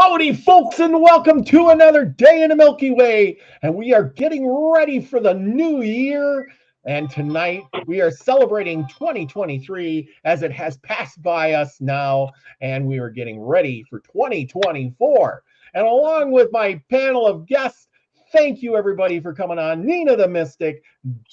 Howdy, folks, and welcome to another day in the Milky Way. And we are getting ready for the new year. And tonight we are celebrating 2023 as it has passed by us now. And we are getting ready for 2024. And along with my panel of guests, thank you everybody for coming on. Nina the Mystic,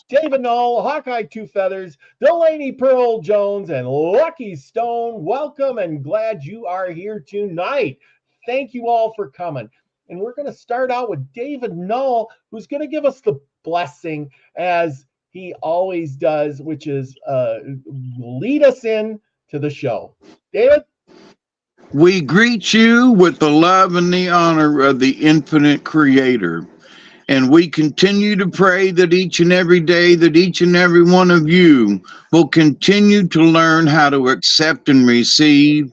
David Null, Hawkeye Two Feathers, Delaney Pearl Jones, and Lucky Stone. Welcome and glad you are here tonight. Thank you all for coming. And we're going to start out with David Null, who's going to give us the blessing as he always does, which is lead us in to the show. David? We greet you with the love and the honor of the infinite creator. And we continue to pray that each and every day that each and every one of you will continue to learn how to accept and receive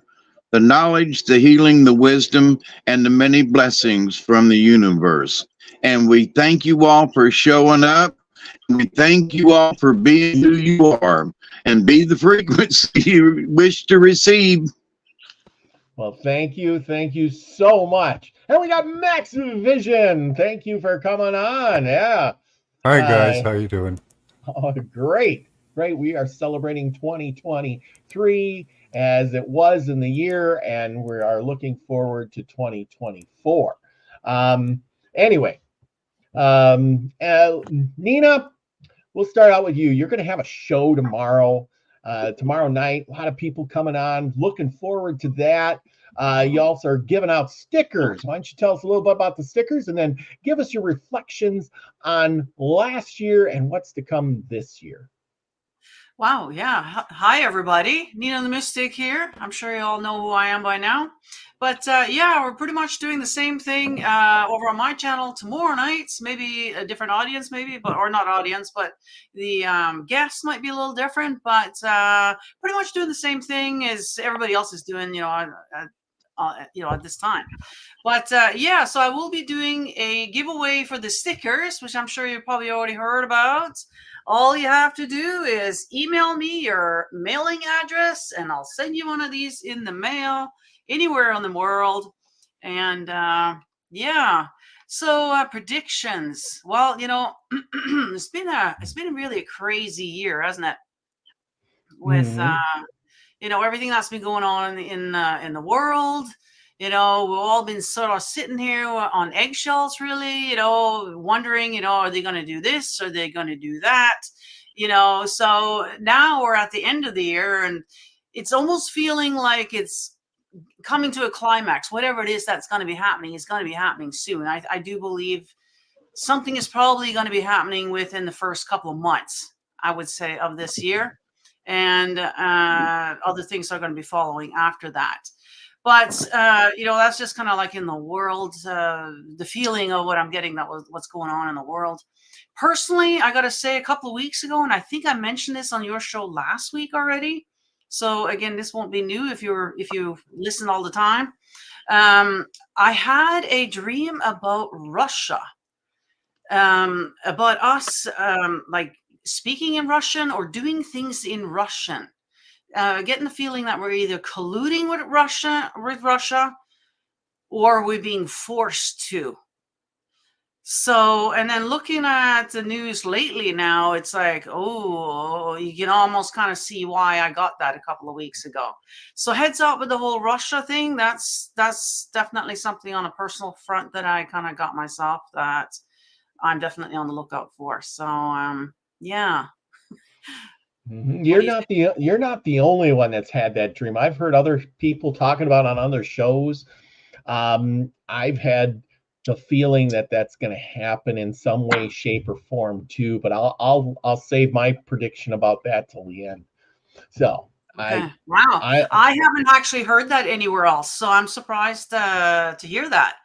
the knowledge, the healing, the wisdom, and the many blessings from the universe. And we thank you all for showing up. We thank you all for being who you are and be the frequency you wish to receive. Well, thank you. Thank you so much. And we got Max Vision. Thank you for coming on. Yeah. Hi, guys. How you doing? Oh, great. Great. We are celebrating 2023 as it was in the year, and we are looking forward to 2024. Anyway, Nina, we'll start out with you. You're going to have a show tomorrow night. A lot of people coming on. Looking forward to that. You also are giving out stickers. Why don't you tell us a little bit about the stickers and then give us your reflections on last year and what's to come this year. Wow, yeah. Hi, everybody. Nina the Mystic here. I'm sure you all know who I am by now. But yeah, we're pretty much doing the same thing over on my channel tomorrow night. Maybe a different audience, or not audience, but the guests might be a little different. But pretty much doing the same thing as everybody else is doing, at this time. But yeah, so I will be doing a giveaway for the stickers, which I'm sure you probably already heard about. All you have to do is email me your mailing address and I'll send you one of these in the mail anywhere in the world. And yeah, so predictions. Well, it's been a really crazy year, hasn't it? With everything that's been going on in the world. We've all been sort of sitting here on eggshells, really, wondering, are they going to do this? Are they going to do that? So now we're at the end of the year and it's almost feeling like it's coming to a climax. Whatever it is that's going to be happening is going to be happening soon. I do believe something is probably going to be happening within the first couple of months, I would say, of this year. And other things are going to be following after that. But, that's just kind of like in the world, the feeling of what I'm getting, what's going on in the world. Personally, I got to say a couple of weeks ago, and I think I mentioned this on your show last week already. So again, this won't be new if you listen all the time. I had a dream about Russia, about us, like speaking in Russian or doing things in Russian. Getting the feeling that we're either colluding with Russia, or we're being forced to. So, and then looking at the news lately now, it's like, oh, you can almost kind of see why I got that a couple of weeks ago. So heads up with the whole Russia thing. That's definitely something on a personal front that I kind of got myself that I'm definitely on the lookout for. So, yeah. You're not the only one that's had that dream. I've heard other people talking about on other shows. I've had the feeling that that's going to happen in some way, shape, or form too. But I'll save my prediction about that till the end. So okay. I haven't actually heard that anywhere else, so I'm surprised to hear that.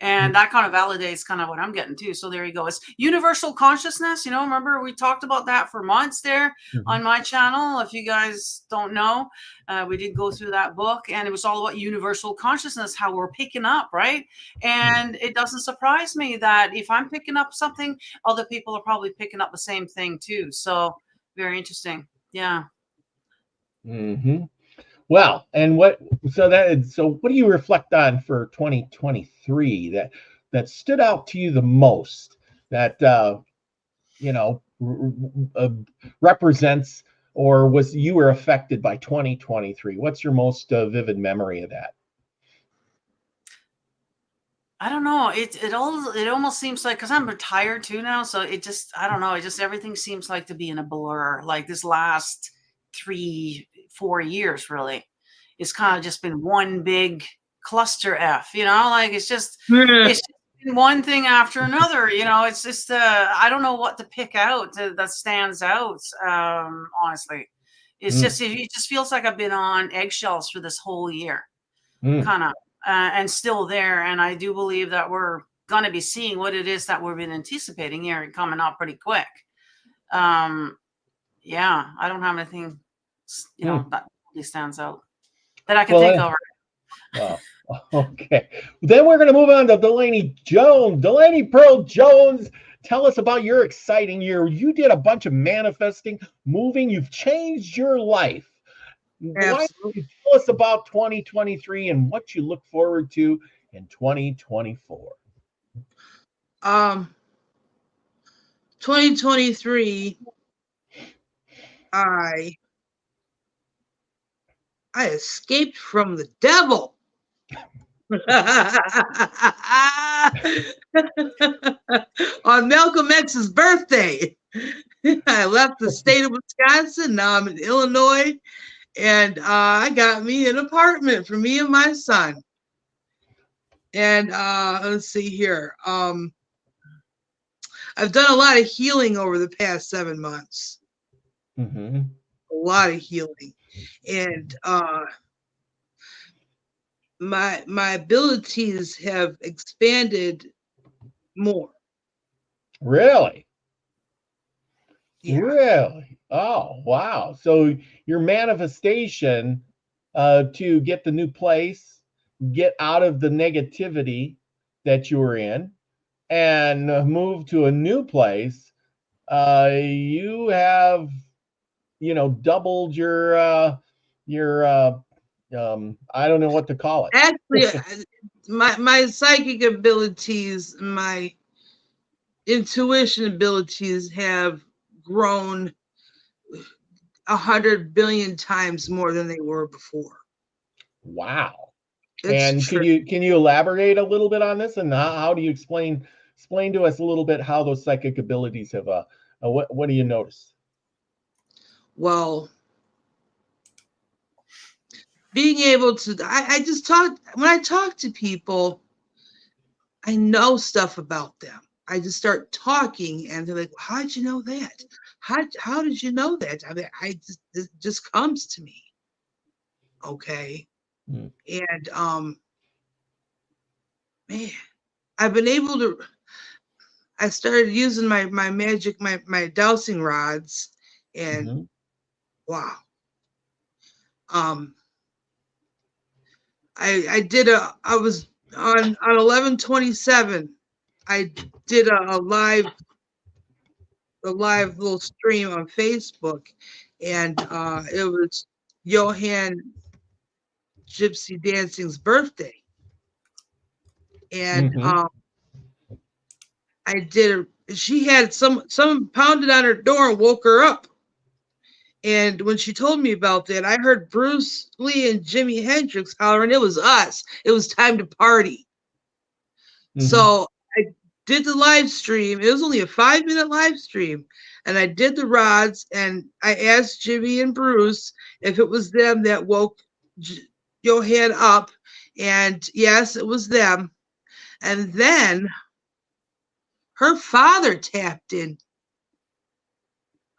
And that kind of validates kind of what I'm getting too. So there you go. It's universal consciousness. Remember we talked about that for months there on my channel. If you guys don't know, we did go through that book and it was all about universal consciousness, how we're picking up, right? And it doesn't surprise me that if I'm picking up something, other people are probably picking up the same thing too. So very interesting. Yeah. Well, and what what do you reflect on for 2023 that stood out to you the most that you know represents or was you were affected by 2023? What's your most vivid memory of that? I don't know. It almost seems like, because I'm retired too now, so it just, I don't know. It just, everything seems like to be in a blur. Like this last 3-4 years, really, it's kind of just been one big cluster F. Like it's just been one thing after another. It's just I don't know what to pick out that stands out. Honestly, it's just, it just feels like I've been on eggshells for this whole year, kind of. And still there. And I do believe that we're going to be seeing what it is that we've been anticipating here coming up pretty quick. Yeah, I don't have anything, that really stands out that I can think of. Well, okay. Then we're going to move on to Delaney Jones. Delaney Pearl Jones, tell us about your exciting year. You did a bunch of manifesting, moving. You've changed your life. Absolutely. Why don't you tell us about 2023 and what you look forward to in 2024? 2023, I escaped from the devil. On Malcolm X's birthday. I left the state of Wisconsin. Now I'm in Illinois. And I got me an apartment for me and my son. And let's see here. I've done a lot of healing over the past 7 months. A lot of healing. And my abilities have expanded more. Really? Yeah. Really? Oh, wow. So your manifestation to get the new place, get out of the negativity that you were in, and move to a new place, you have, doubled your I don't know what to call it. Actually, my psychic abilities, my intuition abilities have grown 100 billion times more than they were before. Wow. It's and true. can you elaborate a little bit on this, and how do you explain to us a little bit how those psychic abilities have what do you notice? Well, being able to, I just talk, when I talk to people, I know stuff about them. I just start talking and they're like, how did you know that? How did you know that? I mean, it just comes to me. Okay. And man, I've been able to, I started using my magic, my dowsing rods, and wow. I was on 11/27. I did a live little stream on Facebook, and it was Johann Gypsy Dancing's birthday, and I did. She had someone pounded on her door and woke her up. And when she told me about that, I heard Bruce Lee and Jimi Hendrix hollering, it was us. It was time to party. So I did the live stream. It was only a 5-minute live stream. And I did the rods, and I asked Jimmy and Bruce if it was them that woke Johann up. And yes, it was them. And then her father tapped in.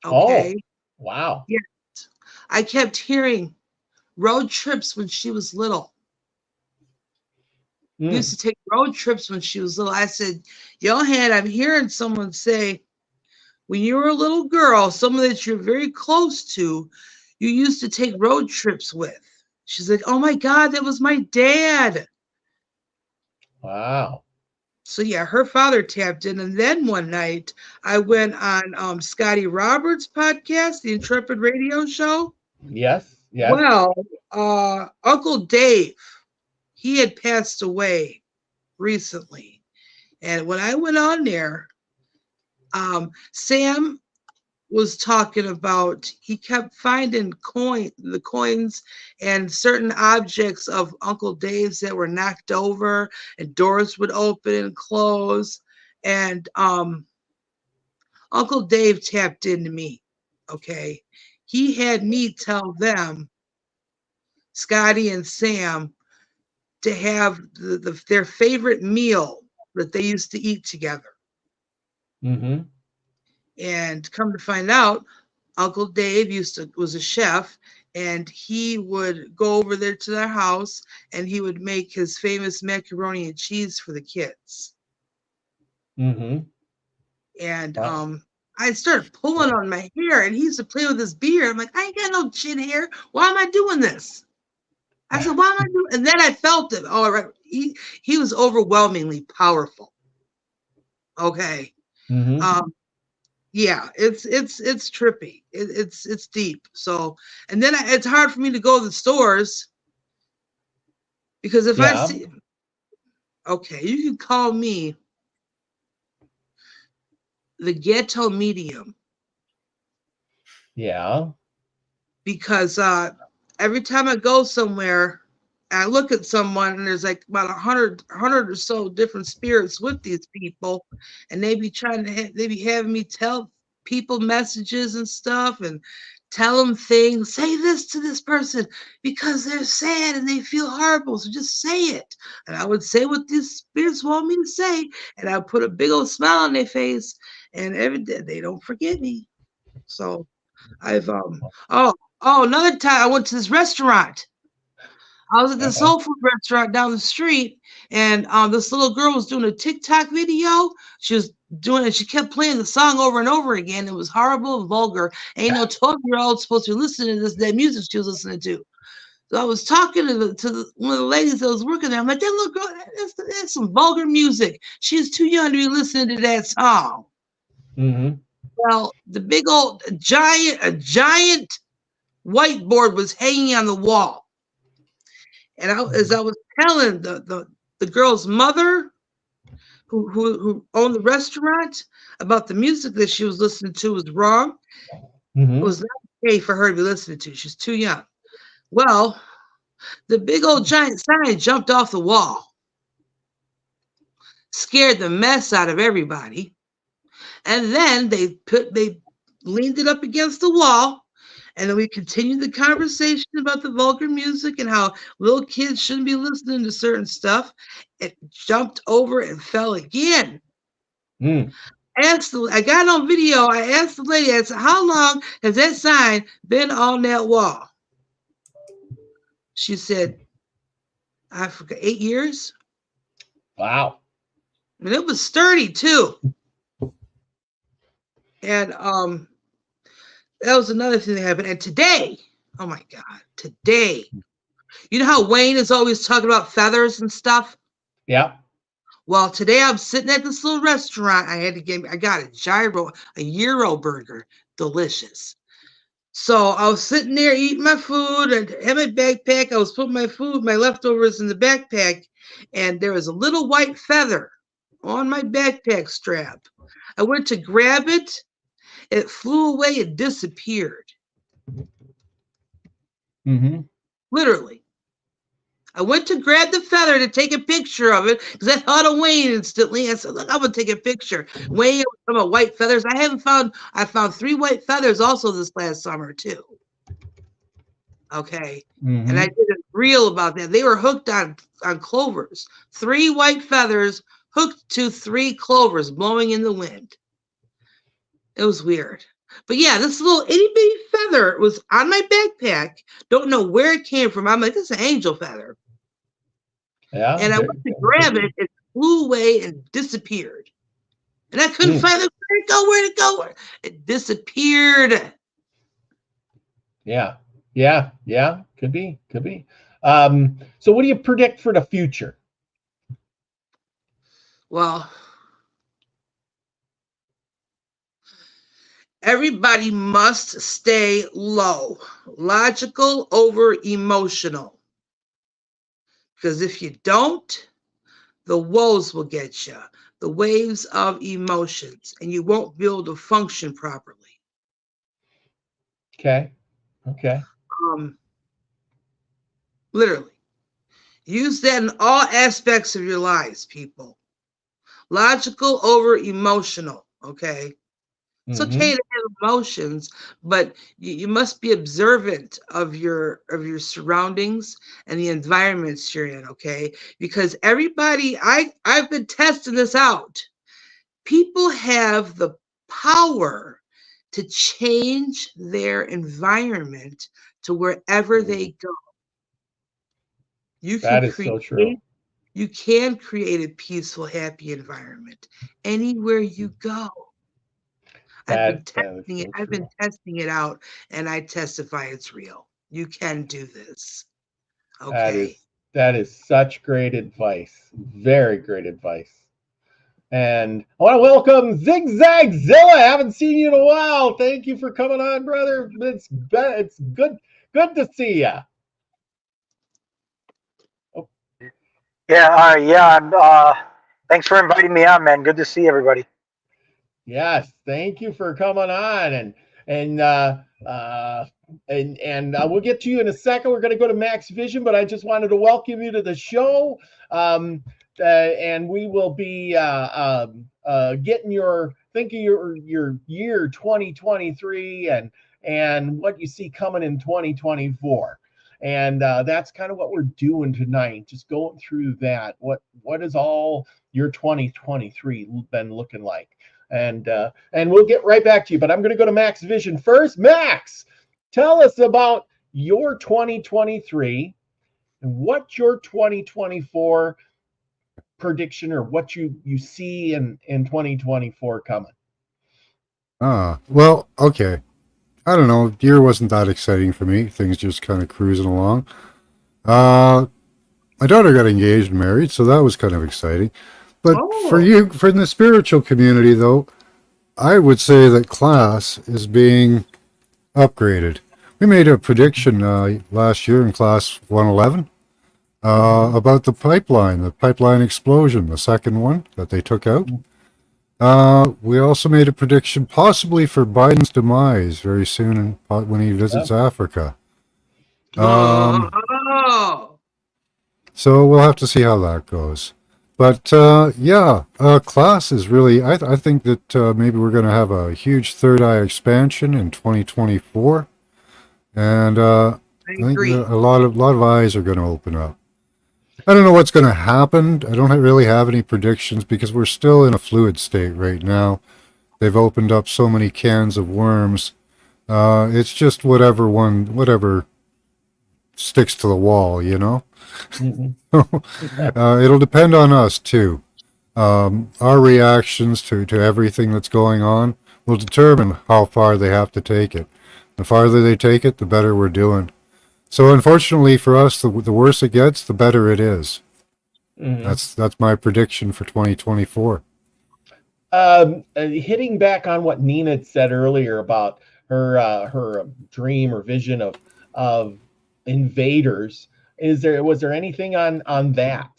Okay. Oh, wow. Yes. I kept hearing road trips when she was little. We used to take road trips when she was little. I said, Johann, I'm hearing someone say, when you were a little girl, someone that you're very close to, you used to take road trips with. She's like, oh my God, that was my dad. Wow. So yeah, her father tapped in. And then one night I went on Scotty Roberts' podcast, the Intrepid Radio Show. Yes. Yes. Well, Uncle Dave, he had passed away recently. And when I went on there, Sam was talking about, he kept finding the coins and certain objects of Uncle Dave's that were knocked over, and doors would open and close. And Uncle Dave tapped into me. Okay. He had me tell them, Scotty and Sam, to have their favorite meal that they used to eat together. Mm-hmm. And come to find out, Uncle Dave was a chef, and he would go over there to their house, and he would make his famous macaroni and cheese for the kids. Mm-hmm. And Wow. I started pulling on my hair, and he used to play with his beard. I'm like, I ain't got no chin hair. Why am I doing this? I said, why am I doing? And then I felt it. All right, he was overwhelmingly powerful. Okay. Mm-hmm. Yeah, it's trippy. It's deep. So, and then it's hard for me to go to the stores, because if I see, okay, you can call me the ghetto medium. Yeah. Because every time I go somewhere, I look at someone, and there's like about 100 or so different spirits with these people, and they be they be having me tell people messages and stuff, and tell them things. Say this to this person because they're sad and they feel horrible, so just say it. And I would say what these spirits want me to say, and I put a big old smile on their face, and every day they don't forget me. So I've another time I went to this restaurant. I was at this soul food restaurant down the street, and this little girl was doing a TikTok video. She was doing it. She kept playing the song over and over again. It was horrible and vulgar. Ain't no 12-year-old supposed to be listening to that music she was listening to. So I was talking to one of the ladies that was working there. I'm like, that little girl, that's some vulgar music. She's too young to be listening to that song. Mm-hmm. Well, the big old giant whiteboard was hanging on the wall. And as I was telling the girl's mother, who owned the restaurant, about the music that she was listening to was wrong. Mm-hmm. It was not okay for her to be listening to. She's too young. Well, the big old giant sign jumped off the wall, scared the mess out of everybody. And then they leaned it up against the wall. And then we continued the conversation about the vulgar music and how little kids shouldn't be listening to certain stuff. It jumped over and fell again. Mm. I got on video. I asked the lady, I said, how long has that sign been on that wall? She said, I forgot, 8 years. Wow. And it was sturdy too. And that was another thing that happened. And today, oh my God, today, you know how Wayne is always talking about feathers and stuff? Yeah. Well, today I'm sitting at this little restaurant. I got a gyro burger, delicious. So I was sitting there eating my food and had my backpack. I was putting my leftovers in the backpack, and there was a little white feather on my backpack strap. I went to grab it. It flew away and disappeared. Mm-hmm. Literally. I went to grab the feather to take a picture of it because I thought of Wayne instantly. I said, look, I'm going to take a picture. Wayne was talking about white feathers. I found 3 white feathers also this last summer too. Okay. Mm-hmm. And I did a reel about that. They were hooked on clovers. 3 white feathers hooked to 3 clovers blowing in the wind. It was weird. But yeah, this little itty bitty feather was on my backpack. Don't know where it came from. I'm like, this is an angel feather. Yeah. And I went to grab it. It flew away and disappeared. And I couldn't find it. Where'd it go? It disappeared. Yeah. Yeah. Yeah. Could be. So what do you predict for the future? Well, Everybody must stay low, logical over emotional. Because if you don't, the woes will get you, the waves of emotions, and you won't be able to function properly. Okay. Okay. Literally. Use that in all aspects of your lives, people. Logical over emotional, okay? It's okay to have emotions, but you must be observant of your surroundings and the environments you're in, okay? Because everybody, I've been testing this out. People have the power to change their environment to wherever they go. You can That is so true. You can create a peaceful, happy environment anywhere you go. I've been testing it out, and I testify it's real. You can do this. Okay. That is such great advice. Very great advice. And I want to welcome Zigzagzilla. I haven't seen you in a while. Thank you for coming on, brother. It's good to see you. Oh. Yeah, I'm thanks for inviting me on, man. Good to see everybody. Yes, thank you for coming on, and we'll get to you in a second. We're going to go to Max Vision, but I just wanted to welcome you to the show. And we will be getting your year 2023 and what you see coming in 2024. And that's kind of what we're doing tonight, just going through that. What has all your 2023 been looking like? And we'll get right back to you, but I'm going to go to Max Vision first. Max, tell us about your 2023 and what your 2024 prediction or what you see in 2024 coming. Well, okay. I don't know. The year wasn't that exciting for me. Things just kind of cruising along. My daughter got engaged and married, so that was kind of exciting. But for the spiritual community, though, I would say that class is being upgraded. We made a prediction last year in class 111 about the pipeline explosion, the second one that they took out. We also made a prediction possibly for Biden's demise very soon when he visits Africa. So we'll have to see how that goes. But class is really, I think that maybe we're going to have a huge third eye expansion in 2024. And I think a lot of eyes are going to open up. I don't know what's going to happen. I don't really have any predictions because we're still in a fluid state right now. They've opened up so many cans of worms. It's just whatever sticks to the wall, you know? It'll depend on us too. Our reactions to everything that's going on will determine how far they have to take it. The farther they take it, the better we're doing. So unfortunately for us, the worse it gets, the better it is. That's my prediction for 2024. Hitting back on what Nina had said earlier about her dream or vision of invaders, was there anything on that?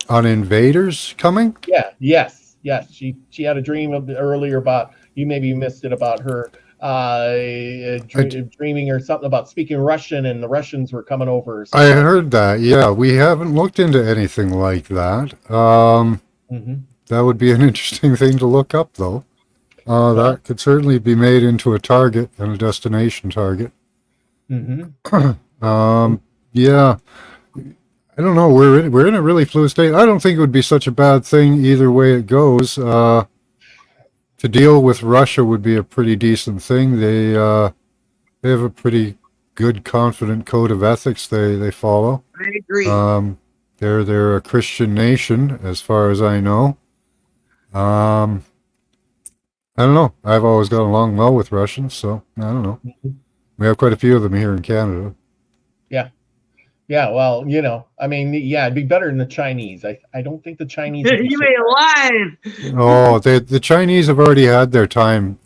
On invaders coming? Yeah. Yes. She had a dream earlier about, you maybe missed it, about her dreaming or something about speaking Russian and the Russians were coming over. I heard that. Yeah, we haven't looked into anything like that. That would be an interesting thing to look up, though. That could certainly be made into a target and a destination target. Yeah. I don't know. We're in a really fluid state. I don't think it would be such a bad thing either way it goes. To deal with Russia would be a pretty decent thing. They have a pretty good, confident code of ethics they follow. I agree. They're a Christian nation, as far as I know. I don't know. I've always got along well with Russians, so I don't know. We have quite a few of them here in Canada. Yeah. Yeah, well, I mean, yeah, it'd be better than the Chinese. I don't think the Chinese would be You so made a line. Oh, the Chinese have already had their time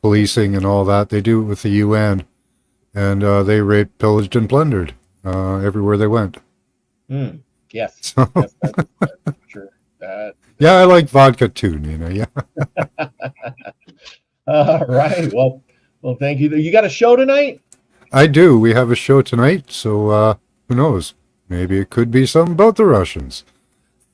policing and all that. They do it with the UN, and they raped, pillaged, and plundered everywhere they went. Mm, yes, So, yes, that's for sure. yeah, I like vodka too, Nina. Yeah, All right. Well, thank you. You got a show tonight? I do. We have a show tonight, so who knows? Maybe it could be something about the Russians.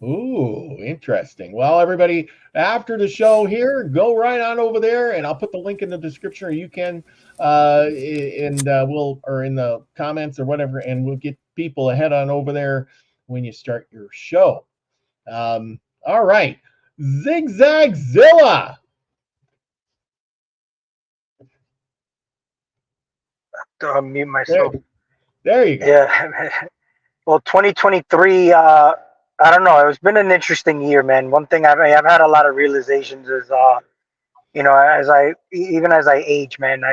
Ooh, interesting. Well, everybody, after the show here, go right on over there, and I'll put the link in the description, or you can, and or in the comments or whatever, and we'll get people to head on over there when you start your show. All right, Zigzagzilla. To unmute myself. There you go. Yeah. Well, 2023. I don't know. It's been an interesting year, man. One thing I've had a lot of realizations is, as I age, man,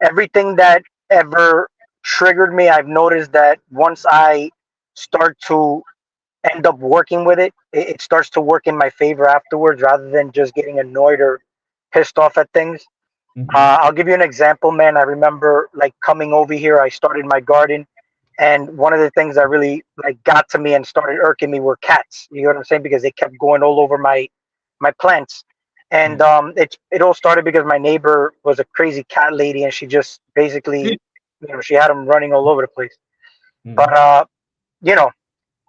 everything that ever triggered me, I've noticed that once I start to end up working with it, it starts to work in my favor afterwards, rather than just getting annoyed or pissed off at things. Mhm. I'll give you an example, man. I remember like coming over here, I started my garden, and one of the things that really like got to me and started irking me were cats. You know what I'm saying? Because they kept going all over my plants. And it all started because my neighbor was a crazy cat lady, and she just basically, she had them running all over the place. Mhm. But you know,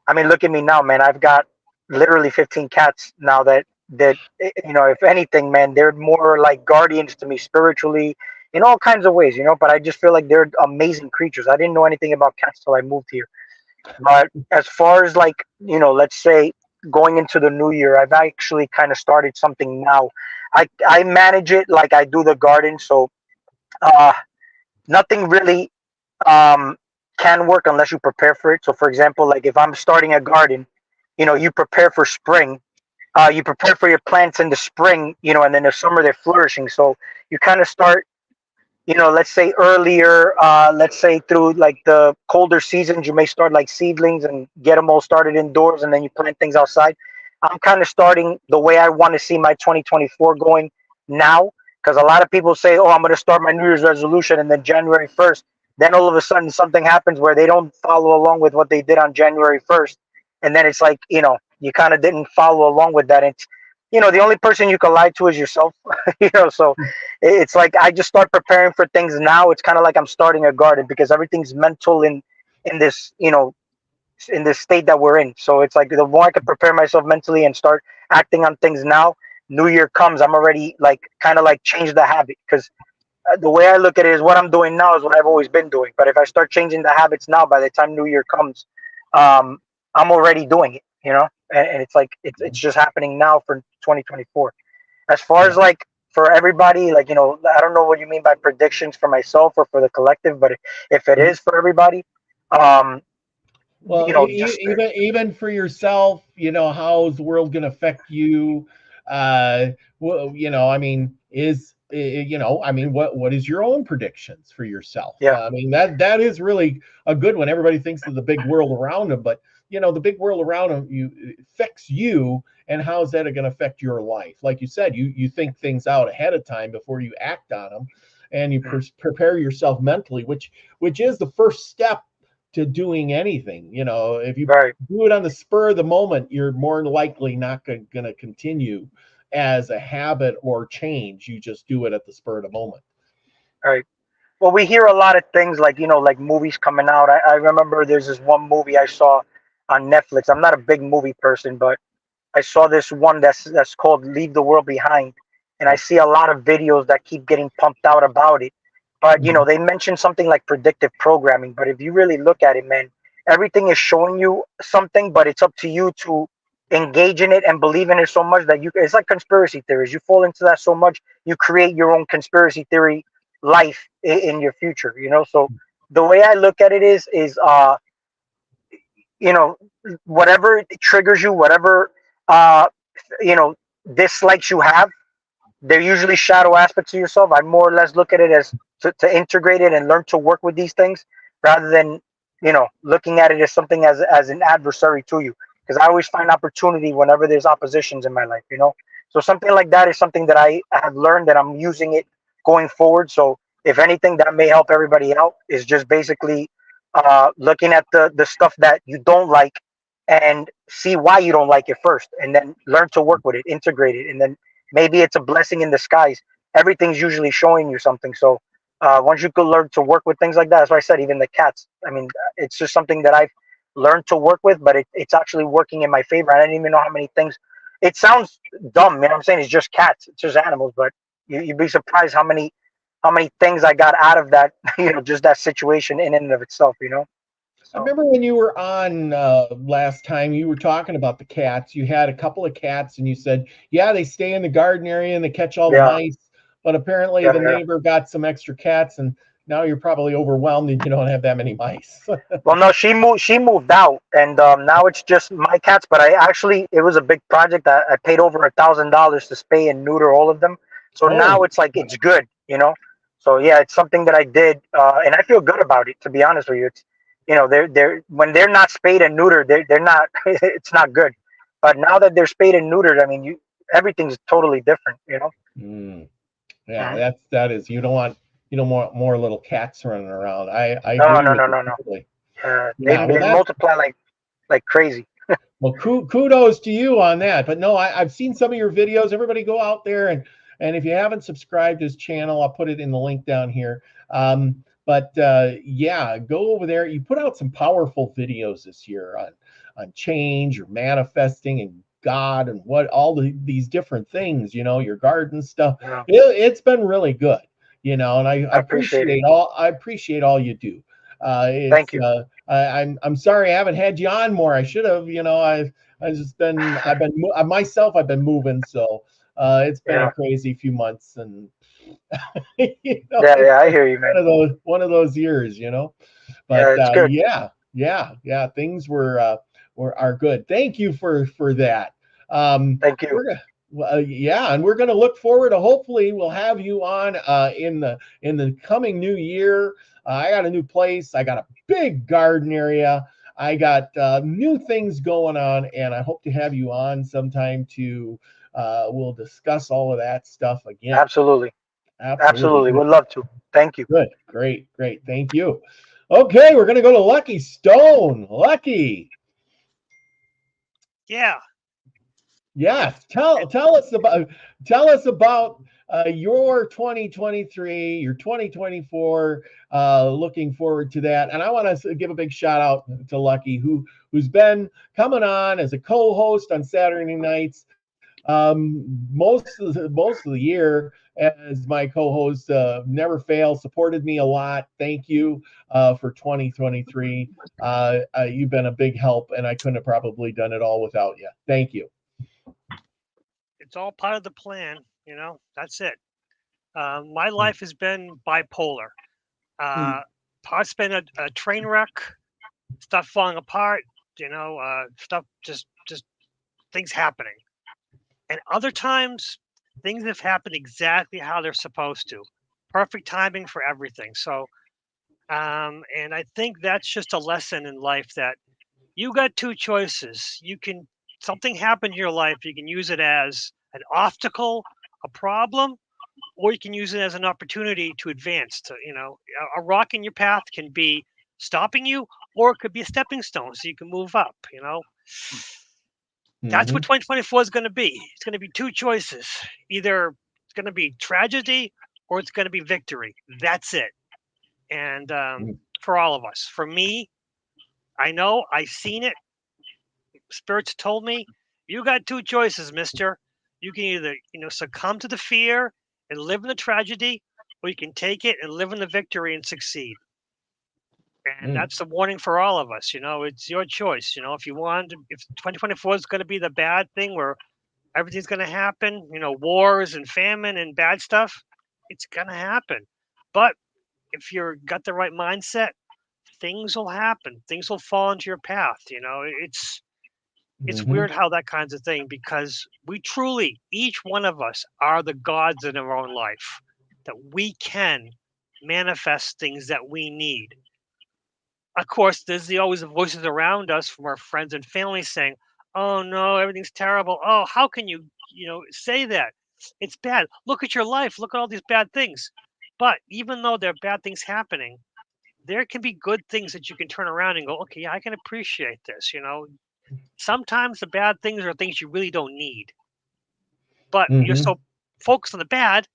I mean, look at me now, man. I've got literally 15 cats now that if anything, man, they're more like guardians to me spiritually in all kinds of ways, But I just feel like they're amazing creatures. I didn't know anything about cats till I moved here. But as far as like, let's say going into the new year, I've actually kind of started something now. I manage it like I do the garden, so uh, nothing really um, can work unless you prepare for it. So, for example, like if I'm starting a garden, you prepare for spring. You prepare for your plants in the spring, and then the summer they're flourishing. So you kind of start, let's say earlier, let's say through like the colder seasons, you may start like seedlings and get them all started indoors, and then you plant things outside. I'm kind of starting the way I want to see my 2024 going now, because a lot of people say, "Oh, I'm going to start my New Year's resolution," and then January 1st, then all of a sudden something happens where they don't follow along with what they did on January 1st, and then it's like, you kind of didn't follow along with that. It's, the only person you can lie to is yourself, So it's like I just start preparing for things now. It's kind of like I'm starting a garden, because everything's mental in this, in this state that we're in. So it's like the more I can prepare myself mentally and start acting on things now, New Year comes, I'm already like kind of like change the habit, because the way I look at it is what I'm doing now is what I've always been doing. But if I start changing the habits now, by the time New Year comes, um, I'm already doing it. And it's like it's just happening now for 2024. As far as Yeah. like for everybody, like I don't know what you mean by predictions for myself or for the collective, but if it is for everybody, um, Well, just even for yourself, how's the world going to affect you? I mean, I mean, what is your own predictions for yourself? yeah, I mean, that is really a good one. Everybody thinks of the big world around them, but the big world around them affects you, and how's that going to affect your life? Like you said, you think things out ahead of time before you act on them, and you prepare yourself mentally, which is the first step to doing anything. If you right. do it on the spur of the moment, you're more likely not going to continue as a habit or change. You just do it at the spur of the moment. Right. Well, we hear a lot of things like, like movies coming out. I remember there's this one movie I saw on Netflix. I'm not a big movie person, but I saw this one that's called Leave the World Behind. And I see a lot of videos that keep getting pumped out about it. But, Mhm. they mention something like predictive programming. But if you really look at it, man, everything is showing you something, but it's up to you to engage in it and believe in it so much that it's like conspiracy theories. You fall into that so much, you create your own conspiracy theory life in your future. So the way I look at it is you know whatever triggers you, whatever uh you know dislikes you have, they're usually shadow aspects of yourself. I more or less look at it as to integrate it and learn to work with these things, rather than looking at it as something as an adversary to you, because I always find opportunity whenever there's oppositions in my life. So something like that is something that I have learned, that I'm using it going forward. So if anything that may help everybody out is just basically looking at the stuff that you don't like, and see why you don't like it first, and then learn to work with it, integrate it, and then maybe it's a blessing in disguise. Everything's usually showing you something. So once you could learn to work with things like that, that's why I said even the cats. I mean, it's just something that I've learned to work with, but it's actually working in my favor. I didn't even know how many things. It sounds dumb, what I'm saying? It's just cats, it's just animals, but you'd be surprised how many things I got out of that, just that situation in and of itself. I So remember when you were on last time, you were talking about the cats. You had a couple of cats, and you said, yeah, they stay in the garden area and they catch all the yeah, mice. But apparently, yeah, the yeah. neighbor got some extra cats, and now you're probably overwhelmed and you don't have that many mice. Well, no, she moved out, and now it's just my cats. But it was a big project. I paid over $1,000 to spay and neuter all of them. So now Oh, it's like it's good. So yeah, it's something that I did, and I feel good about it. To be honest with you, it's they're when they're not spayed and neutered, they're not. It's not good. But now that they're spayed and neutered, I mean, everything's totally different. mm, yeah, Mhm. that is. You don't want more little cats running around. I No, agree no, with no, you no, no. totally. They Yeah, well, they multiply like crazy. well, kudos to you on that. But no, I've seen some of your videos. Everybody go out there, and if you haven't subscribed to his channel, I'll put it in the link down here. But yeah, go over there. You put out some powerful videos this year on change or manifesting and God and what all these different things. Your garden stuff. Yeah, It's been really good. And I I appreciate it. appreciate all you do. Thank It's you. I'm sorry I haven't had you on more. I should have. I've been moving, so it's been a Yeah, crazy few months, and yeah, it's yeah. I been hear you, man. one of those years. But Yeah, it's good. yeah, yeah, yeah, things are good. Thank you for that. Thank you. We're gonna. Well, yeah, and we're going to look forward to hopefully we'll have you on in the coming new year. I got a new place. I got a big garden area. I got new things going on, and I hope to have you on sometime to we'll discuss all of that stuff again. Absolutely, Absolutely absolutely. good. Would love to. Thank you. Good. Great. Great. Thank you. Okay, we're going to go to Lucky Stone. Lucky. Yeah. Yes. Tell us about your 2023, your 2024. Looking forward to that, and I want to give a big shout out to Lucky, who's been coming on as a co-host on Saturday nights most of the year as my co-host. Never fails, supported me a lot. Thank you for 2023. You've been a big help, and I couldn't have probably done it all without you. Thank you. It's all part of the plan. That's it. My life has been bipolar. Parts been a train wreck, stuff falling apart, stuff just things happening. And other times, things have happened exactly how they're supposed to. Perfect timing for everything. So, and I think that's just a lesson in life that you got two choices. Something happened in your life, you can use it as an obstacle, a problem, or you can use it as an opportunity to advance. A rock in your path can be stopping you, or it could be a stepping stone so you can move up. That's what Mm-hmm. 2024 is going to be. It's going to be two choices. Either it's going to be tragedy or it's going to be victory. That's it. And for all of us, for me, I know I've seen it. Spirits told me, you got two choices, mister. You can either, succumb to the fear and live in the tragedy, or you can take it and live in the victory and succeed. And Mm. that's the warning for all of us. It's your choice. If 2024 is going to be the bad thing where everything's going to happen, wars and famine and bad stuff, it's going to happen. But if you're got the right mindset, things will happen. Things will fall into your path. It's Mm-hmm. weird how that kinds of thing, because we truly, each one of us, are the gods in our own life, that we can manifest things that we need. of course, there's always the voices around us from our friends and family saying, "Oh no, everything's terrible. Oh, how can you, say that? It's bad. Look at your life. Look at all these bad things." But even though there are bad things happening, there can be good things that you can turn around and go, "Okay, yeah, I can appreciate this." Sometimes the bad things are things you really don't need, but you're Mm-hmm. so focused on the bad,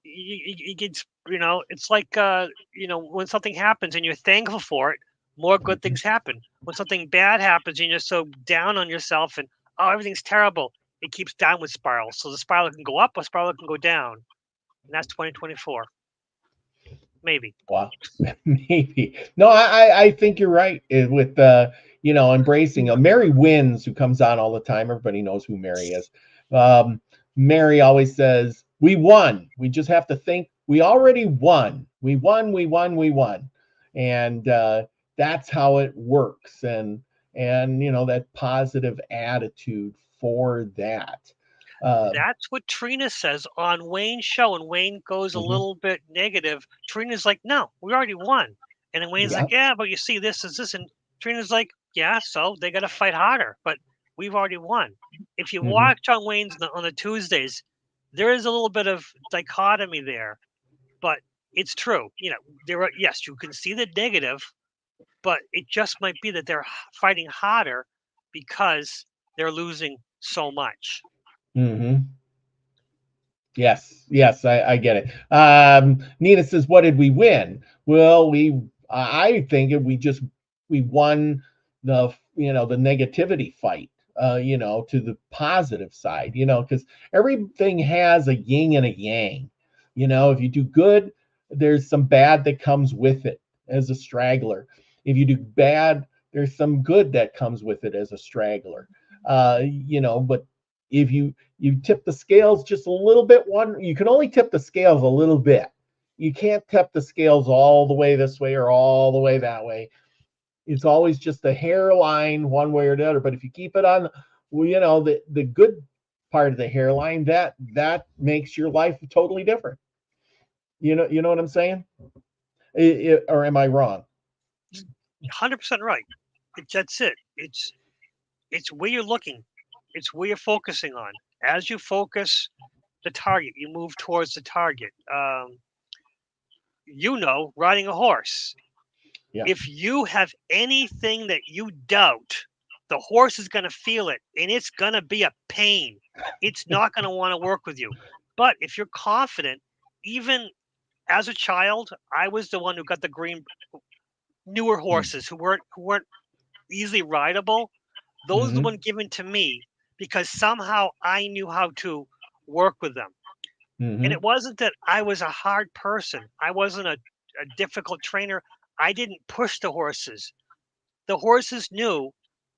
it gets, it's like, when something happens and you're thankful for it, more good things happen. When something bad happens and you're so down on yourself and, oh, everything's terrible, it keeps downward spirals. So the spiral can go up, a spiral can go down. And that's 2024. Maybe. Wow. Maybe. No, I think you're right with embracing. Mary wins, who comes on all the time. Everybody knows who Mary is. Mary always says, "We won. We just have to think we already won. We won. We won. We won," and that's how it works. And that positive attitude for that. That's what Trina says on Wayne's show, and Wayne goes a little bit negative. Trina's like, "No, we already won." And then Wayne's like, "Yeah, but you see, this is this." And Trina's like, "Yeah, so they got to fight harder, but we've already won." If you watch on Wayne's on the Tuesdays, there is a little bit of dichotomy there, but it's true. Yes, you can see the negative, but it just might be that they're fighting harder because they're losing so much. Yes, I get it. Nina says, "What did we win?" Well, I think we won the negativity fight, to the positive side, because everything has a yin and a yang. If you do good, there's some bad that comes with it as a straggler. If you do bad, there's some good that comes with it as a straggler. But if you tip the scales just a little bit, you can only tip the scales a little bit. You can't tip the scales all the way this way or all the way that way. It's always just a hairline one way or the other. But if you keep it on, the good part of the hairline, that makes your life totally different. You know what I'm saying? Or am I wrong? 100% right. That's it. It's where you're looking. It's where you're focusing on. As you focus the target, you move towards the target. Riding a horse. Yeah. If you have anything that you doubt, the horse is going to feel it, and it's going to be a pain. It's not going to want to work with you. But if you're confident, even as a child, I was the one who got the newer horses who weren't easily rideable. Those are the ones given to me because somehow I knew how to work with them. And it wasn't that I was a hard person. I wasn't a difficult trainer. I didn't push the horses. The horses knew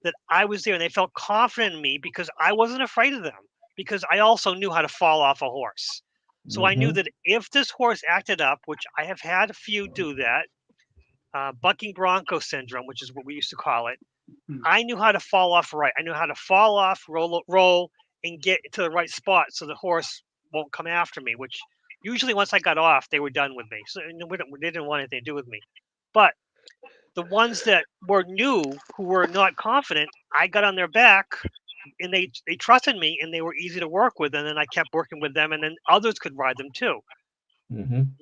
that I was there, and they felt confident in me because I wasn't afraid of them, because I also knew how to fall off a horse. So I knew that if this horse acted up, which I have had a few do that, bucking bronco syndrome, which is what we used to call it, I knew how to fall off right. I knew how to fall off, roll, and get to the right spot so the horse won't come after me, which usually once I got off, they were done with me. So they didn't want anything to do with me. But the ones that were new, who were not confident, I got on their back, and they trusted me, and they were easy to work with. And then I kept working with them, and then others could ride them too.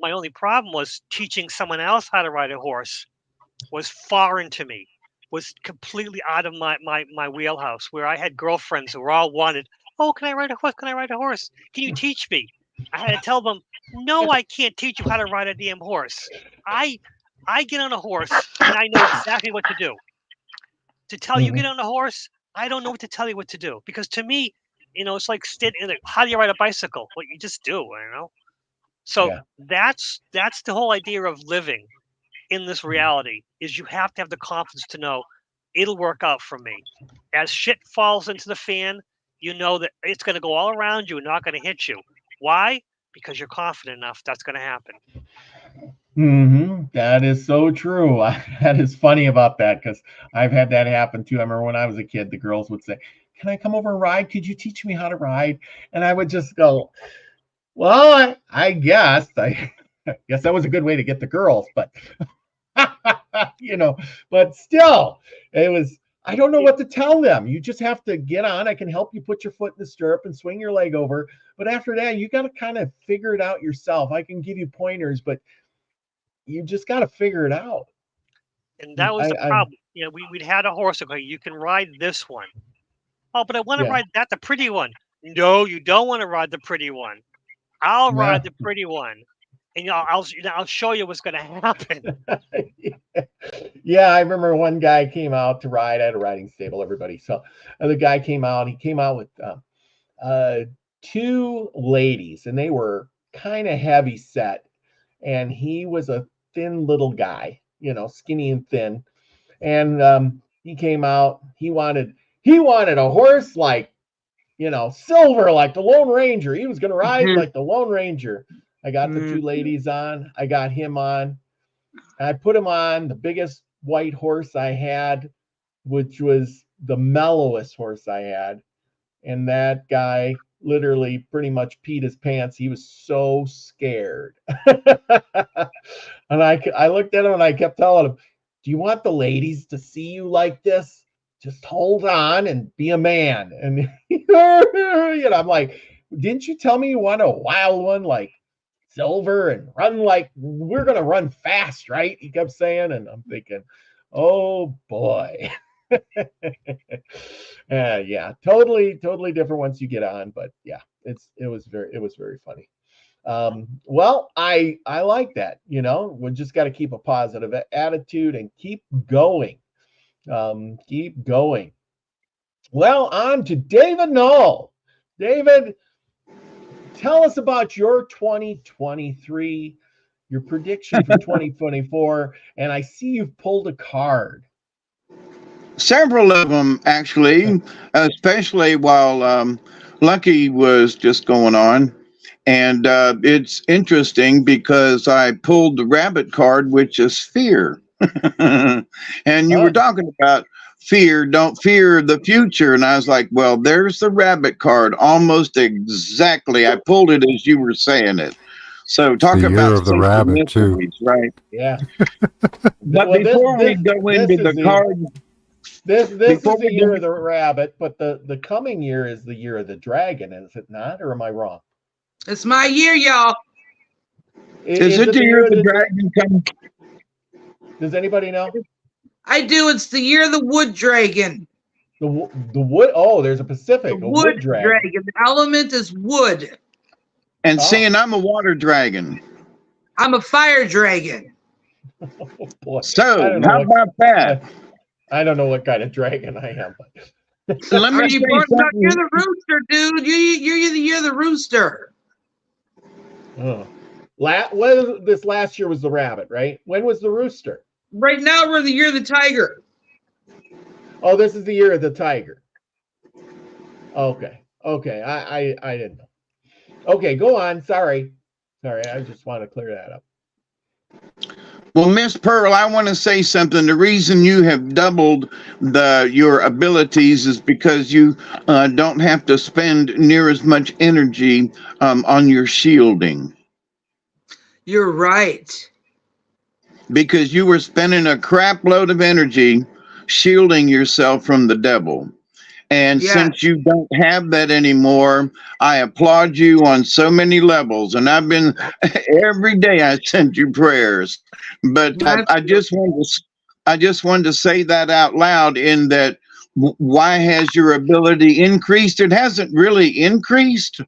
My only problem was teaching someone else how to ride a horse was foreign to me, was completely out of my wheelhouse, where I had girlfriends who were all wanted, "Oh, can I ride a horse? Can I ride a horse? Can you teach me?" I had to tell them, "No, I can't teach you how to ride a damn horse. I get on a horse and I know exactly what to do. To tell you get on a horse, I don't know what to tell you what to do, because to me, it's like how do you ride a bicycle? Well, you just do, So that's the whole idea of living in this reality, is you have to have the confidence to know it'll work out for me. As shit falls into the fan, you know that it's going to go all around you and not going to hit you. Why? Because you're confident enough that's going to happen. That is so true. That is funny about that, because I've had that happen too. I remember when I was a kid, the girls would say, "Can I come over and ride? Could you teach me how to ride?" And I would just go, "Well, I guess. I guess that was a good way to get the girls, but you know, but still, it was, I don't know what to tell them. You just have to get on. I can help you put your foot in the stirrup and swing your leg over. But after that, you got to kind of figure it out yourself. I can give you pointers, but you just got to figure it out. And that was the problem. You know, we'd had a horse. Okay, you can ride this one. Oh, but I want to ride the pretty one. No, you don't want to ride the pretty one. I'll ride the pretty one, and I'll show you what's going to happen. Yeah, I remember one guy came out to ride at a riding stable. Everybody, so the guy came out. He came out with 2 ladies, and they were kind of heavy set, and he was a thin little guy, skinny and thin, and he came out. He wanted a horse like, silver, like the Lone Ranger. He was going to ride like the Lone Ranger. I got the 2 ladies on. I got him on. I put him on the biggest white horse I had, which was the mellowest horse I had. And that guy literally pretty much peed his pants. He was so scared. And I looked at him and I kept telling him, do you want the ladies to see you like this? Just hold on and be a man. And I'm like, didn't you tell me you want a wild one like silver and run like we're gonna run fast, right? He kept saying, and I'm thinking, oh boy. Yeah, totally different once you get on, but yeah, it was very funny. Well, I like that. We just got to keep a positive attitude and keep going. Keep going. Well, on to David Null. David, tell us about your 2023, your prediction for 2024, and I see you've pulled a card. Several of them, actually, especially while Lucky was just going on. And it's interesting because I pulled the rabbit card, which is fear. And you were talking about fear, don't fear the future. And I was like, well, there's the rabbit card almost exactly. I pulled it as you were saying it. So talk the about year of the rabbit too, right? Yeah. But well, before we go into the card, this is the year of the rabbit, but the coming year is the year of the dragon, is it not? Or am I wrong? It's my year, y'all. Is it the year of the dragon coming? Does anybody know? I do. It's the year of the wood dragon. The wood. Oh, there's a Pacific. The wood dragon. The element is wood. And seeing I'm a water dragon. I'm a fire dragon. Oh, boy. So how about that? I don't know what kind of dragon I am. But let me say something. You're the rooster, dude. You're the year of the rooster. Oh. This last year was the rabbit, right? When was the rooster? Right now we're the year of the tiger. Oh, this is the year of the tiger. Okay. I didn't know. Okay, go on. Sorry, I just want to clear that up. Well, Miss Pearl, I want to say something. The reason you have doubled your abilities is because you don't have to spend near as much energy on your shielding. You're right. Because you were spending a crap load of energy shielding yourself from the devil. And since you don't have that anymore, I applaud you on so many levels. And I've been every day I send you prayers. But I just wanted to say that out loud, in that why has your ability increased? It hasn't really increased.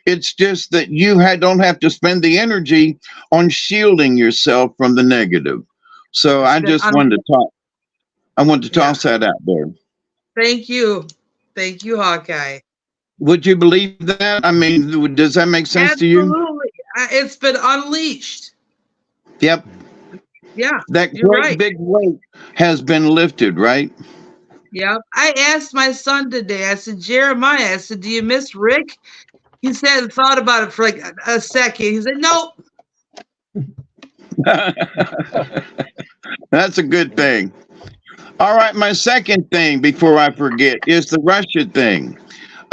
It's just that you don't have to spend the energy on shielding yourself from the negative. So I just wanted to talk. I want to toss that out there. Thank you, Hawkeye. Would you believe that? I mean, does that make sense to you? Absolutely. It's been unleashed. Yep. Yeah. That great big weight has been lifted, right? Yep. I asked my son today, I said, Jeremiah, do you miss Rick? He said, thought about it for like a second. He said, nope. That's a good thing. All right, my second thing before I forget is the Russia thing.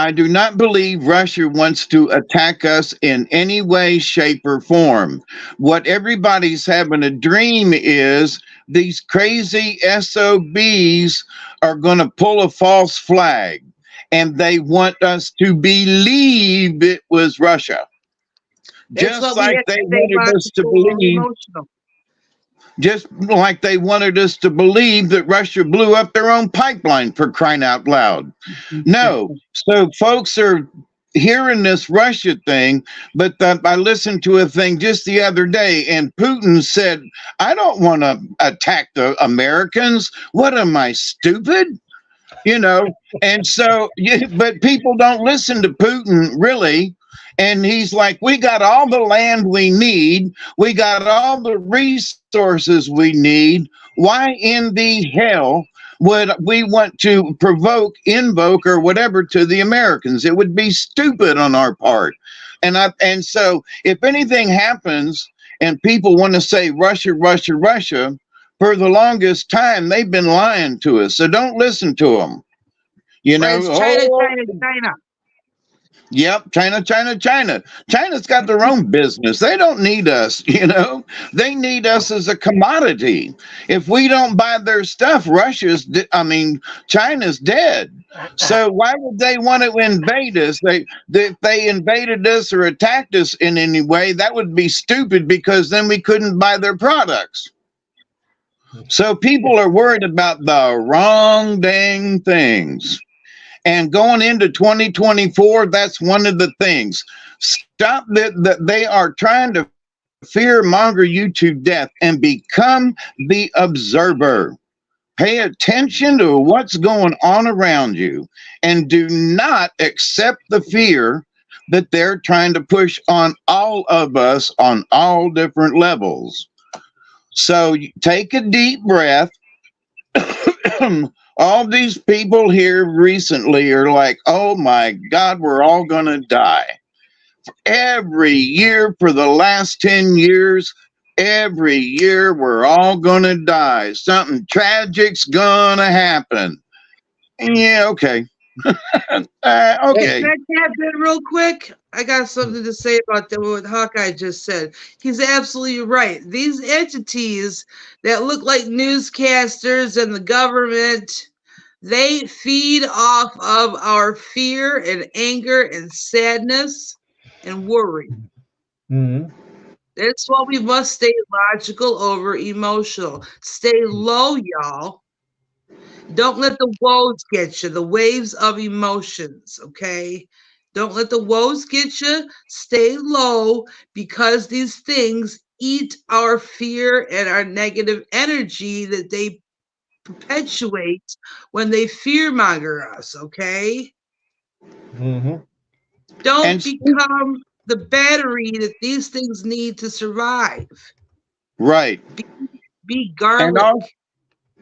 I do not believe Russia wants to attack us in any way, shape, or form. What everybody's having a dream is these crazy SOBs are going to pull a false flag, and they want us to believe it was Russia. That's Just what we like have to they stay wanted us to logical and believe, emotional. just like they wanted us to believe that Russia blew up their own pipeline, for crying out loud. No. So folks are hearing this Russia thing, but I listened to a thing just the other day, and Putin said, I don't want to attack the Americans. What am I, stupid? You know, and so, but people don't listen to Putin, really. And he's like, we got all the land we need. We got all the resources we need. Why in the hell would we want to invoke, or whatever to the Americans? It would be stupid on our part. And so if anything happens and people want to say Russia, Russia, Russia, for the longest time, they've been lying to us. So don't listen to them. You know, It's China, China, China. Yep, China, China, China. China's got their own business. They don't need us, you know. They need us as a commodity. If we don't buy their stuff, China's dead. So why would they want to invade us? If they invaded us or attacked us in any way, that would be stupid, because then we couldn't buy their products. So people are worried about the wrong dang things. And going into 2024, that's one of the things. Stop that they are trying to fear monger you to death, and become the observer. Pay attention to what's going on around you, and do not accept the fear that they're trying to push on all of us on all different levels. So take a deep breath. All these people here recently are like, oh my God, we're all going to die. Every year for the last 10 years, every year we're all going to die. Something tragic's going to happen. Yeah, okay. Okay. Can I tap in real quick? I got something to say about that, what Hawkeye just said. He's absolutely right. These entities that look like newscasters and the government, they feed off of our fear and anger and sadness and worry. Mm-hmm. That's why we must stay logical over emotional. Stay low, y'all. Don't let the woes get you, the waves of emotions, okay? Don't let the woes get you. Stay low, because these things eat our fear and our negative energy that they perpetuate when they fearmonger us, okay? Mm-hmm. Don't become the battery that these things need to survive. Right. Be garlic.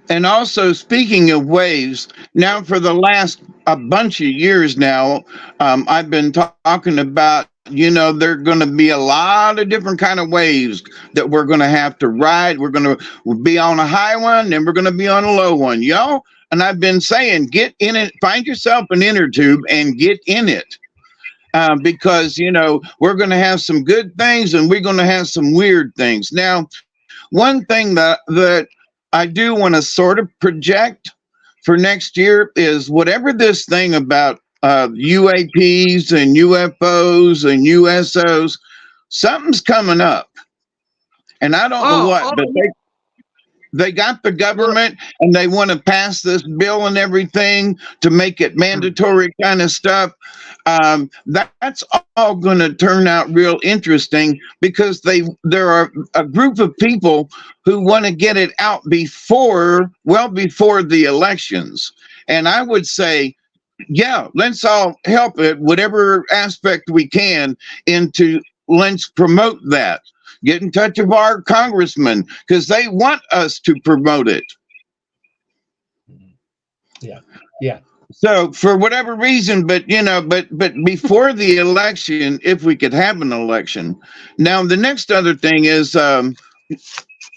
And also, speaking of waves, now for the last a bunch of years now, I've been talking about, you know, there are going to be a lot of different kind of waves that we're going to have to ride. We're going to be on a high one, and we're going to be on a low one, y'all. And I've been saying, get in it, find yourself an inner tube and get in it. Because, you know, we're going to have some good things, and we're going to have some weird things. Now, one thing that I do want to sort of project for next year is whatever this thing about UAPs and UFOs and USOs, something's coming up. And I don't know what, but they got the government, and they want to pass this bill and everything to make it mandatory kind of stuff. That's all going to turn out real interesting, because there are a group of people who want to get it out before the elections. And I would say, yeah, let's all help it, whatever aspect we can, let's promote that. Get in touch with our congressmen, because they want us to promote it. Yeah. So for whatever reason, but before the election, if we could have an election. Now, the next other thing is, I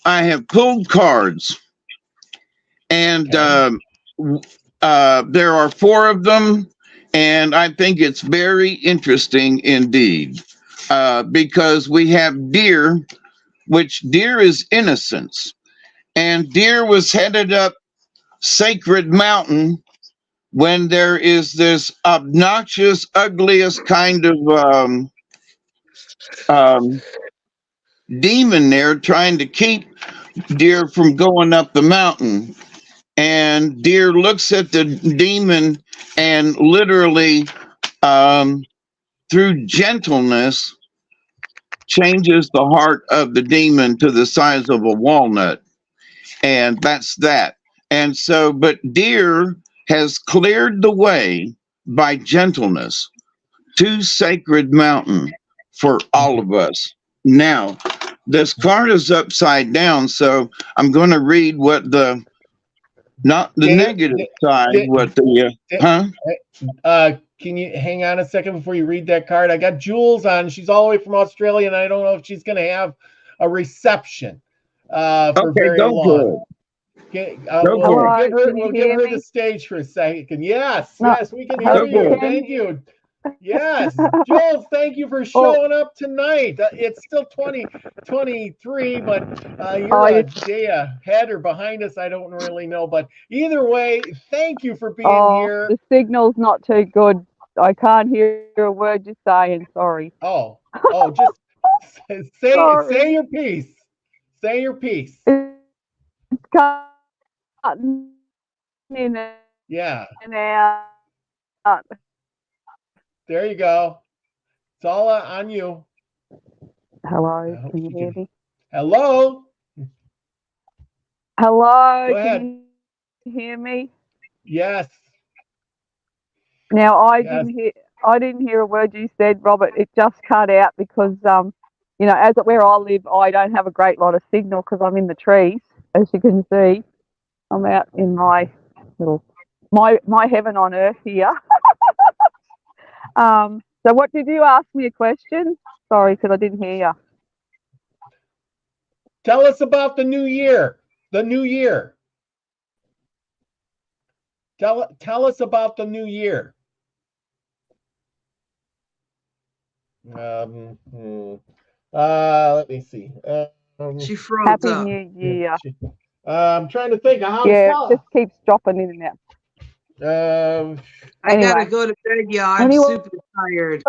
have pulled cards, and there are 4 of them, And I think it's very interesting indeed, because we have deer, which deer is innocence. And deer was headed up Sacred Mountain when there is this obnoxious, ugliest kind of um, demon there trying to keep deer from going up the mountain. And deer looks at the demon and literally, through gentleness, changes the heart of the demon to the size of a walnut. And that's that. And so, but deer has cleared the way by gentleness to Sacred Mountain for all of us. Now, this card is upside down, so I'm going to read what the, not the negative side, what the, can you hang on a second before you read that card? I got Jules on. She's all the way from Australia, and I don't know if she's going to have a reception for very long. Okay, we'll give her the stage for a second. Yes, we can hear you. Thank you. Yes, Jules, thank you for showing up tonight. It's still 2023, but you're a day ahead or behind us. I don't really know, but either way, thank you for being here. The signal's not too good. I can't hear a word you're saying. Sorry. Just say your piece. Say your piece. It's cutting in and out. There you go. It's all on you. Hello, can you hear me? Hello. Hello, go ahead. can you hear me? Yes. Now I didn't hear a word you said, Robert. It just cut out because as where I live, I don't have a great lot of signal because I'm in the trees, as you can see. I'm out in my little my heaven on earth here. So what did you ask me a question? Sorry, because I didn't hear you. Tell us about the new year. The new year. Tell us about the new year. Let me see. She froze Happy up. New Year. I'm trying to think of how to tell. Just keeps dropping in and out. I gotta go to bed, y'all. I'm super tired.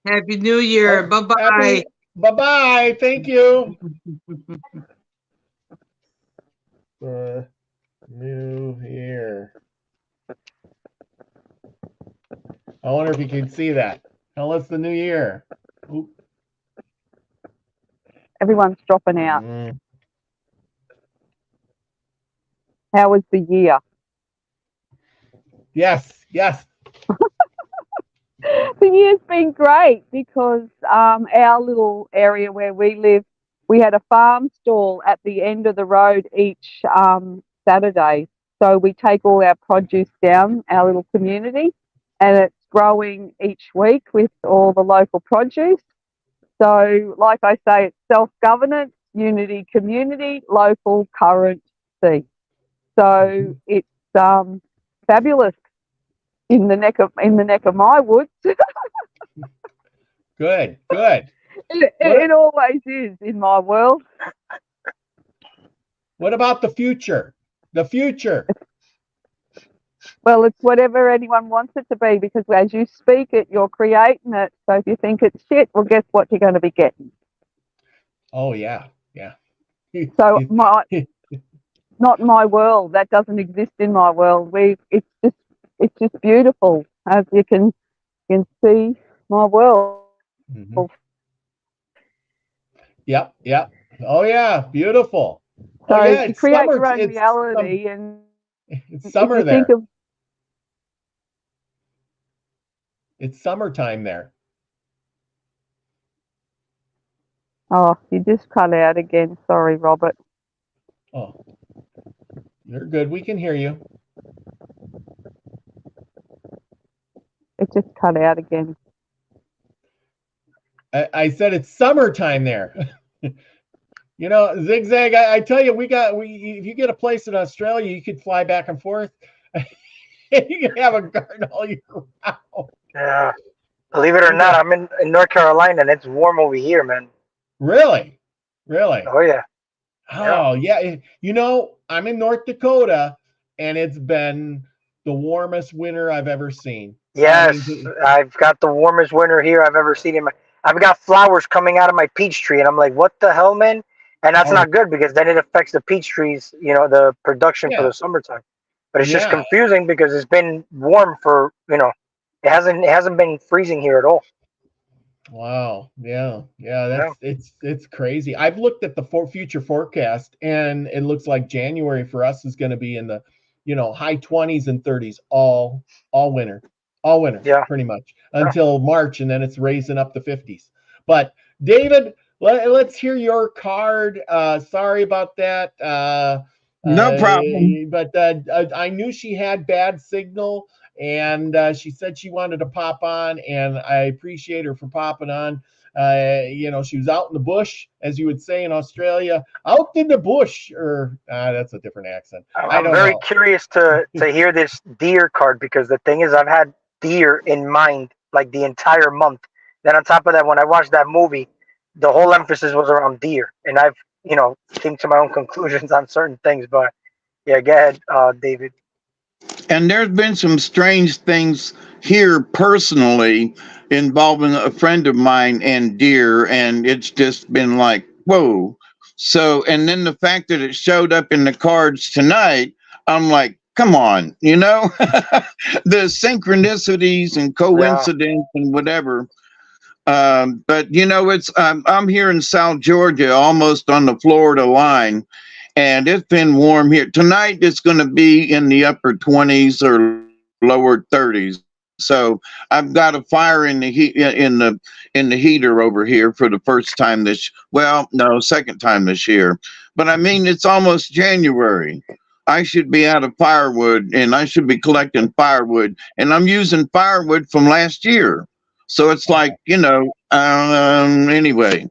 Happy New Year. Bye-bye. Bye-bye. Thank you. New Year. I wonder if you can see that. Tell us the new year. Oop. Everyone's dropping out. How was the year? Yes. The year's been great because our little area where we live, we had a farm stall at the end of the road each Saturday. So we take all our produce down, our little community, and it's growing each week with all the local produce. So like I say, it's self-governance, unity, community, local, currency. So it's fabulous in the neck of my woods. Good. It always is in my world. What about the future? The future. Well, it's whatever anyone wants it to be because as you speak it, you're creating it. So if you think it's shit, well, guess what you're going to be getting? Oh, yeah. So not my world. That doesn't exist in my world. It's just beautiful. As you can see my world. Mm-hmm. Yep. Oh, yeah. Beautiful. So you create your own reality and it's summer there. It's summertime there. Oh, you just cut out again. Sorry, Robert. Oh, you're good. We can hear you. It just cut out again. I said it's summertime there. Zigzag, I tell you, if you get a place in Australia, you could fly back and forth. You can have a garden all year round. Yeah. Believe it or not, I'm in North Carolina and it's warm over here, man. Really? Really? Oh yeah. Oh, yeah. You know, I'm in North Dakota and it's been the warmest winter I've ever seen. Yes, I've got the warmest winter here I've ever seen in my. I've got flowers coming out of my peach tree, and I'm like, what the hell, man? And that's not good because then it affects the peach trees, the production for the summertime. But it's just confusing because it's been warm for, it hasn't been freezing here at all. Wow. Yeah. It's crazy. I've looked at the future forecast and it looks like January for us is going to be in the, high 20s and 30s all winter. All winter, pretty much until March, and then it's raising up to 50s. But David, let's hear your card. Sorry about that. No problem. But I knew she had bad signal, and she said she wanted to pop on, and I appreciate her for popping on. She was out in the bush, as you would say in Australia, out in the bush, or that's a different accent. I'm very curious to hear this deer card, because the thing is, I've had deer in mind like the entire month. Then on top of that, when I watched that movie, the whole emphasis was around deer, and I've came to my own conclusions on certain things. But yeah, go ahead, David. And there's been some strange things here personally involving a friend of mine and deer, and it's just been like, whoa. So, and then the fact that it showed up in the cards tonight, I'm like, come on, the synchronicities and coincidence and whatever. But it's I'm here in South Georgia, almost on the Florida line, and it's been warm here. Tonight it's going to be in the upper 20s or lower 30s. So I've got a fire in the heat in the heater over here for the first time second time this year. But I mean, it's almost January. I should be out of firewood, and I should be collecting firewood, and I'm using firewood from last year. So it's like, anyway.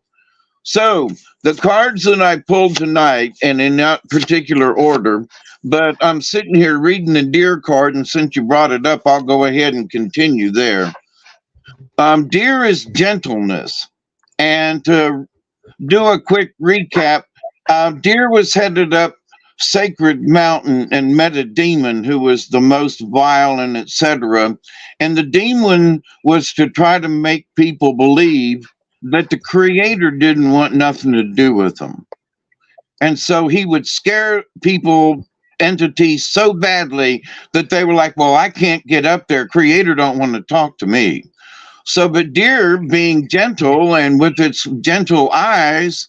So the cards that I pulled tonight, and in that particular order, but I'm sitting here reading the deer card, and since you brought it up, I'll go ahead and continue there. Deer is gentleness. And to do a quick recap, deer was headed up Sacred Mountain and met a demon who was the most vile and etc. And the demon was to try to make people believe that the creator didn't want nothing to do with them. And so he would scare people, entities, so badly that they were like, well, I can't get up there. Creator don't want to talk to me. So, but deer, being gentle and with its gentle eyes,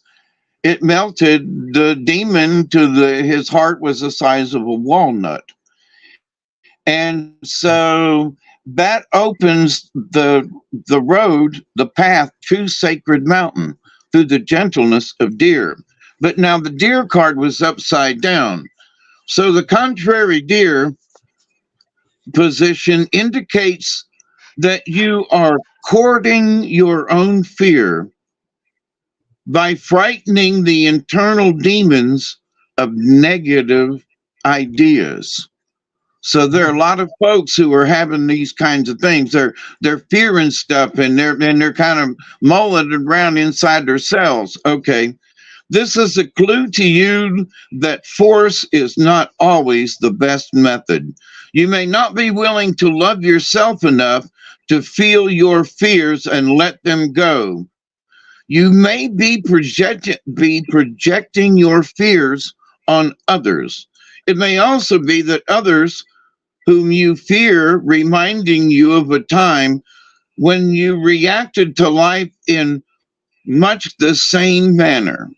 it melted the demon to his heart was the size of a walnut. And so that opens the road, the path to Sacred Mountain through the gentleness of deer. But now the deer card was upside down. So the contrary deer position indicates that you are courting your own fear by frightening the internal demons of negative ideas. So there are a lot of folks who are having these kinds of things. They're fearing stuff, and they're kind of mulling around inside themselves. Okay, this is a clue to you that force is not always the best method. You may not be willing to love yourself enough to feel your fears and let them go. You may be projecting your fears on others. It may also be that others whom you fear reminding you of a time when you reacted to life in much the same manner.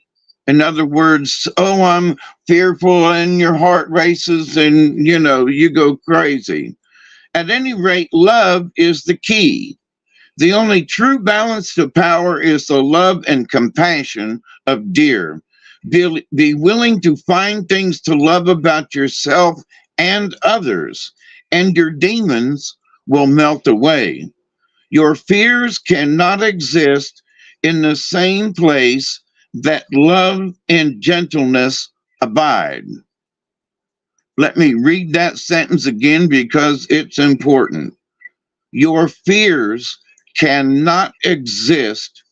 In other words, oh, I'm fearful, and your heart races and, you go crazy. At any rate, love is the key. The only true balance to power is the love and compassion of deer. Be willing to find things to love about yourself and others, and your demons will melt away. Your fears cannot exist in the same place that love and gentleness abide. Let me read that sentence again because it's important. Your fears cannot exist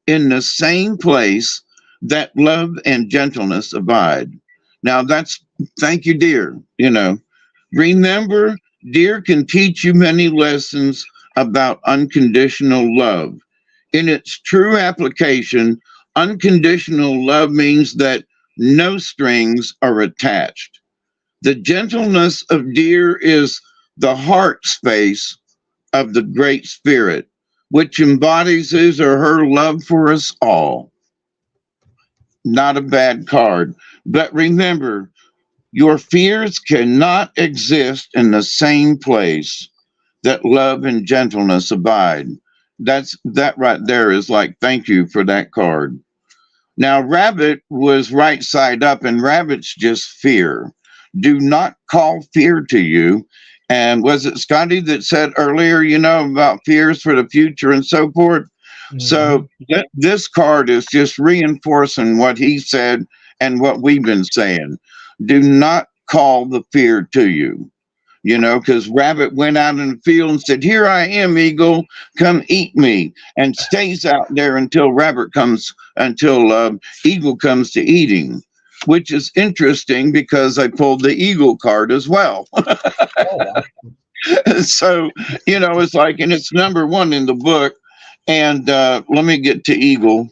in the same place that love and gentleness abide. Now thank you, dear. Remember, dear can teach you many lessons about unconditional love. In its true application, unconditional love means that no strings are attached. The gentleness of dear is the heart space of the Great Spirit, which embodies his or her love for us all. Not a bad card. But remember, your fears cannot exist in the same place that love and gentleness abide. That right there is like, thank you for that card. Now, Rabbit was right side up, and Rabbit's just fear. Do not call fear to you. And was it Scotty that said earlier, about fears for the future and so forth? Mm-hmm. So this card is just reinforcing what he said and what we've been saying. Do not call the fear to you, because Rabbit went out in the field and said, here I am, Eagle, come eat me, and stays out there until Eagle comes to eating, which is interesting because I pulled the Eagle card as well. So, it's like, and it's number 1 in the book. And let me get to Eagle.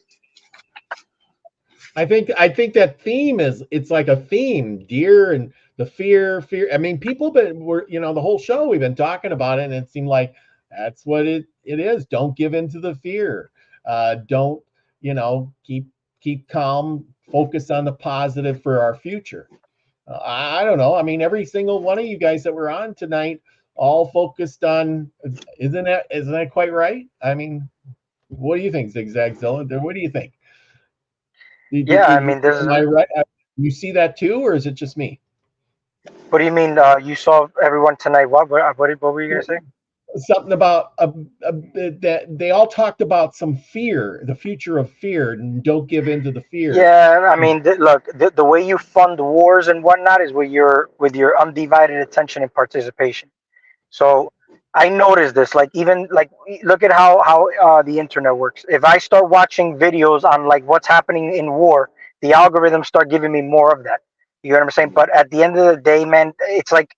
I think that theme it's like a theme, deer and the fear. I mean, people were, the whole show we've been talking about it, and it seemed like that's what it is. Don't give in to the fear. Don't, keep calm, focus on the positive for our future. I don't know. I mean, every single one of you guys that were on tonight all focused on, isn't that quite right? I mean, what do you think, Zigzagzilla? What do you think? I mean, am I right? You see that too, or is it just me? What do you mean? You saw everyone tonight? What were you going to say? Something about that they all talked about some fear, the future of fear, and don't give in to the fear. Yeah, I mean, look, the way you fund wars and whatnot is with your undivided attention and participation. So I noticed this, like, even like, look at how the internet works. If I start watching videos on like what's happening in war, the algorithms start giving me more of that. You know what I'm saying? But at the end of the day, man, it's like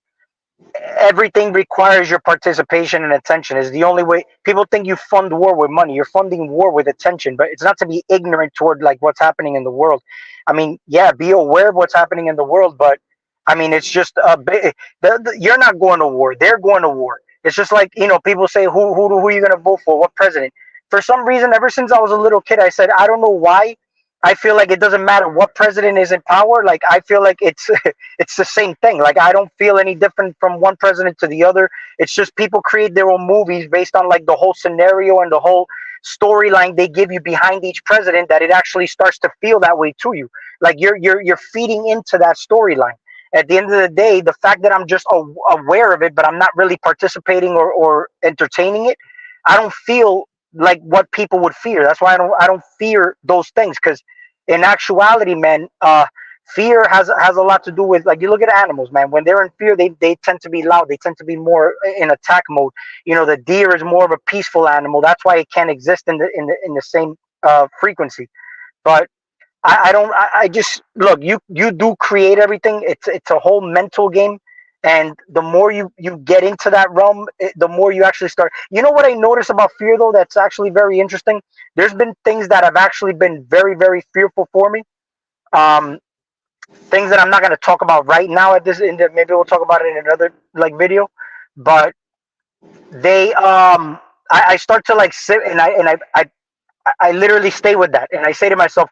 everything requires your participation and attention. Is the only way. People think you fund war with money. You're funding war with attention, but it's not to be ignorant toward like what's happening in the world. I mean, yeah, be aware of what's happening in the world, but I mean, it's just a bit. You're not going to war. They're going to war. It's just like, people say, who are you going to vote for? What president? For some reason, ever since I was a little kid, I said, I don't know why. I feel like it doesn't matter what president is in power. Like, I feel like it's the same thing. Like, I don't feel any different from one president to the other. It's just people create their own movies based on like the whole scenario and the whole storyline they give you behind each president, that it actually starts to feel that way to you. Like you're feeding into that storyline. At the end of the day, the fact that I'm just aware of it, but I'm not really participating or entertaining it, I don't feel like what people would fear. That's why I don't fear those things, because in actuality, man, fear has a lot to do with, like, you look at animals, man. When they're in fear, they tend to be loud. They tend to be more in attack mode. The deer is more of a peaceful animal. That's why it can't exist in the same frequency. But I just look, you do create everything. It's a whole mental game, and the more you get into that realm, the more you actually start. You know what I notice about fear, though, that's actually very interesting? There's been things that have actually been very, very fearful for me. Things that I'm not going to talk about right now maybe we'll talk about it in another like video, but they I start to like sit, and I literally stay with that, and I say to myself,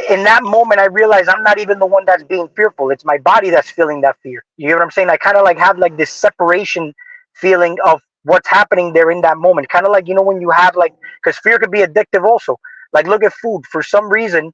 in that moment, I realize I'm not even the one that's being fearful. It's my body that's feeling that fear. You know what I'm saying? I kind of like have like this separation feeling of what's happening there in that moment. Kind of like, when you have like, because fear could be addictive also. Like, look at food. For some reason,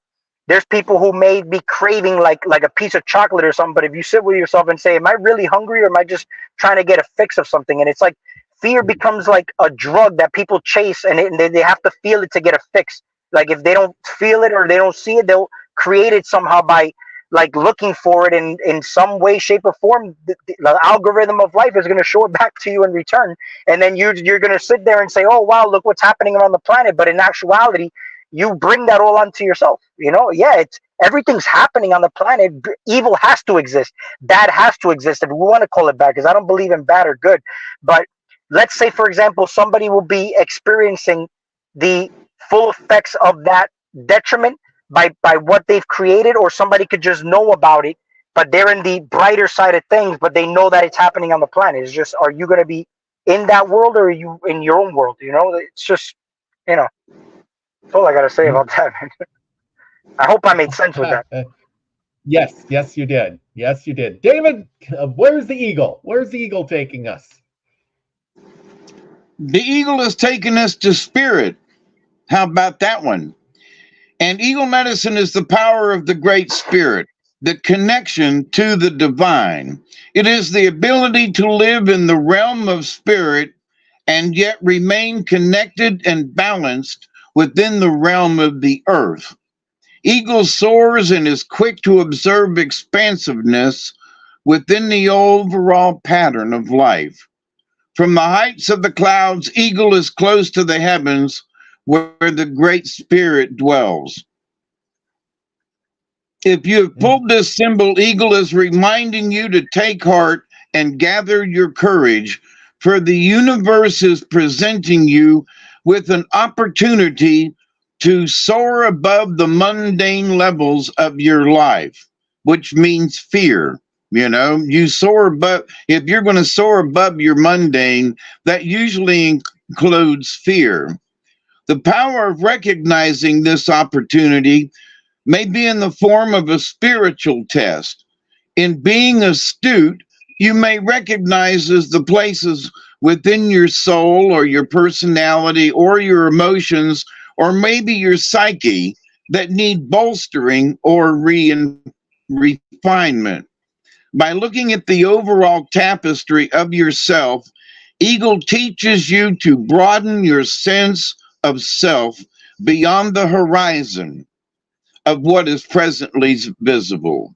there's people who may be craving like a piece of chocolate or something. But if you sit with yourself and say, am I really hungry, or am I just trying to get a fix of something? And it's like fear becomes like a drug that people chase, and they have to feel it to get a fix. Like, if they don't feel it or they don't see it, they'll create it somehow by like looking for it in some way, shape, or form, the algorithm of life is going to show it back to you in return. And then you're going to sit there and say, oh, wow, look what's happening around the planet. But in actuality, you bring that all onto yourself. Yeah, everything's happening on the planet. Evil has to exist. Bad has to exist. If we want to call it bad, because I don't believe in bad or good. But let's say, for example, somebody will be experiencing the full effects of that detriment by what they've created, or somebody could just know about it, but they're in the brighter side of things, but they know that it's happening on the planet. It's just, are you going to be in that world, or are you in your own world? It's just, that's all I got to say about that, man. I hope I made sense with that. Yes, you did. Yes, you did. David, where's the eagle? Where's the eagle taking us? The eagle is taking us to spirit. How about that one? And eagle medicine is the power of the Great Spirit, the connection to the divine. It is the ability to live in the realm of spirit and yet remain connected and balanced within the realm of the earth. Eagle soars and is quick to observe expansiveness within the overall pattern of life. From the heights of the clouds, eagle is close to the heavens, where the Great Spirit dwells. If you have pulled this symbol, eagle is reminding you to take heart and gather your courage, for the universe is presenting you with an opportunity to soar above the mundane levels of your life, which means fear. You soar above. If you're going to soar above your mundane, that usually includes fear. The power of recognizing this opportunity may be in the form of a spiritual test. In being astute, you may recognize the places within your soul or your personality or your emotions or maybe your psyche that need bolstering or refinement. By looking at the overall tapestry of yourself, eagle teaches you to broaden your sense of self beyond the horizon of what is presently visible.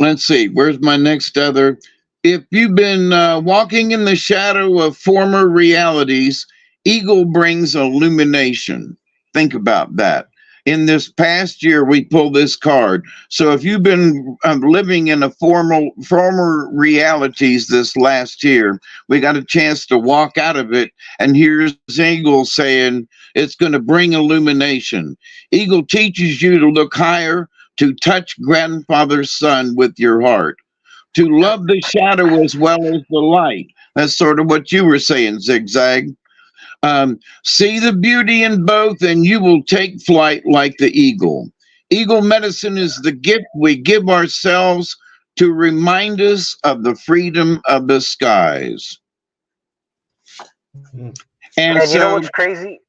Let's see, where's my next other? If you've been walking in the shadow of former realities, eagle brings illumination. Think about that. In this past year, we pulled this card. So if you've been living in a former realities this last year, we got a chance to walk out of it. And here's eagle saying it's going to bring illumination. Eagle teaches you to look higher, to touch grandfather's son with your heart, to love the shadow as well as the light. That's sort of what you were saying, Zigzag. See the beauty in both, and you will take flight like the eagle. Eagle medicine is the gift we give ourselves to remind us of the freedom of the skies. And you know what's crazy?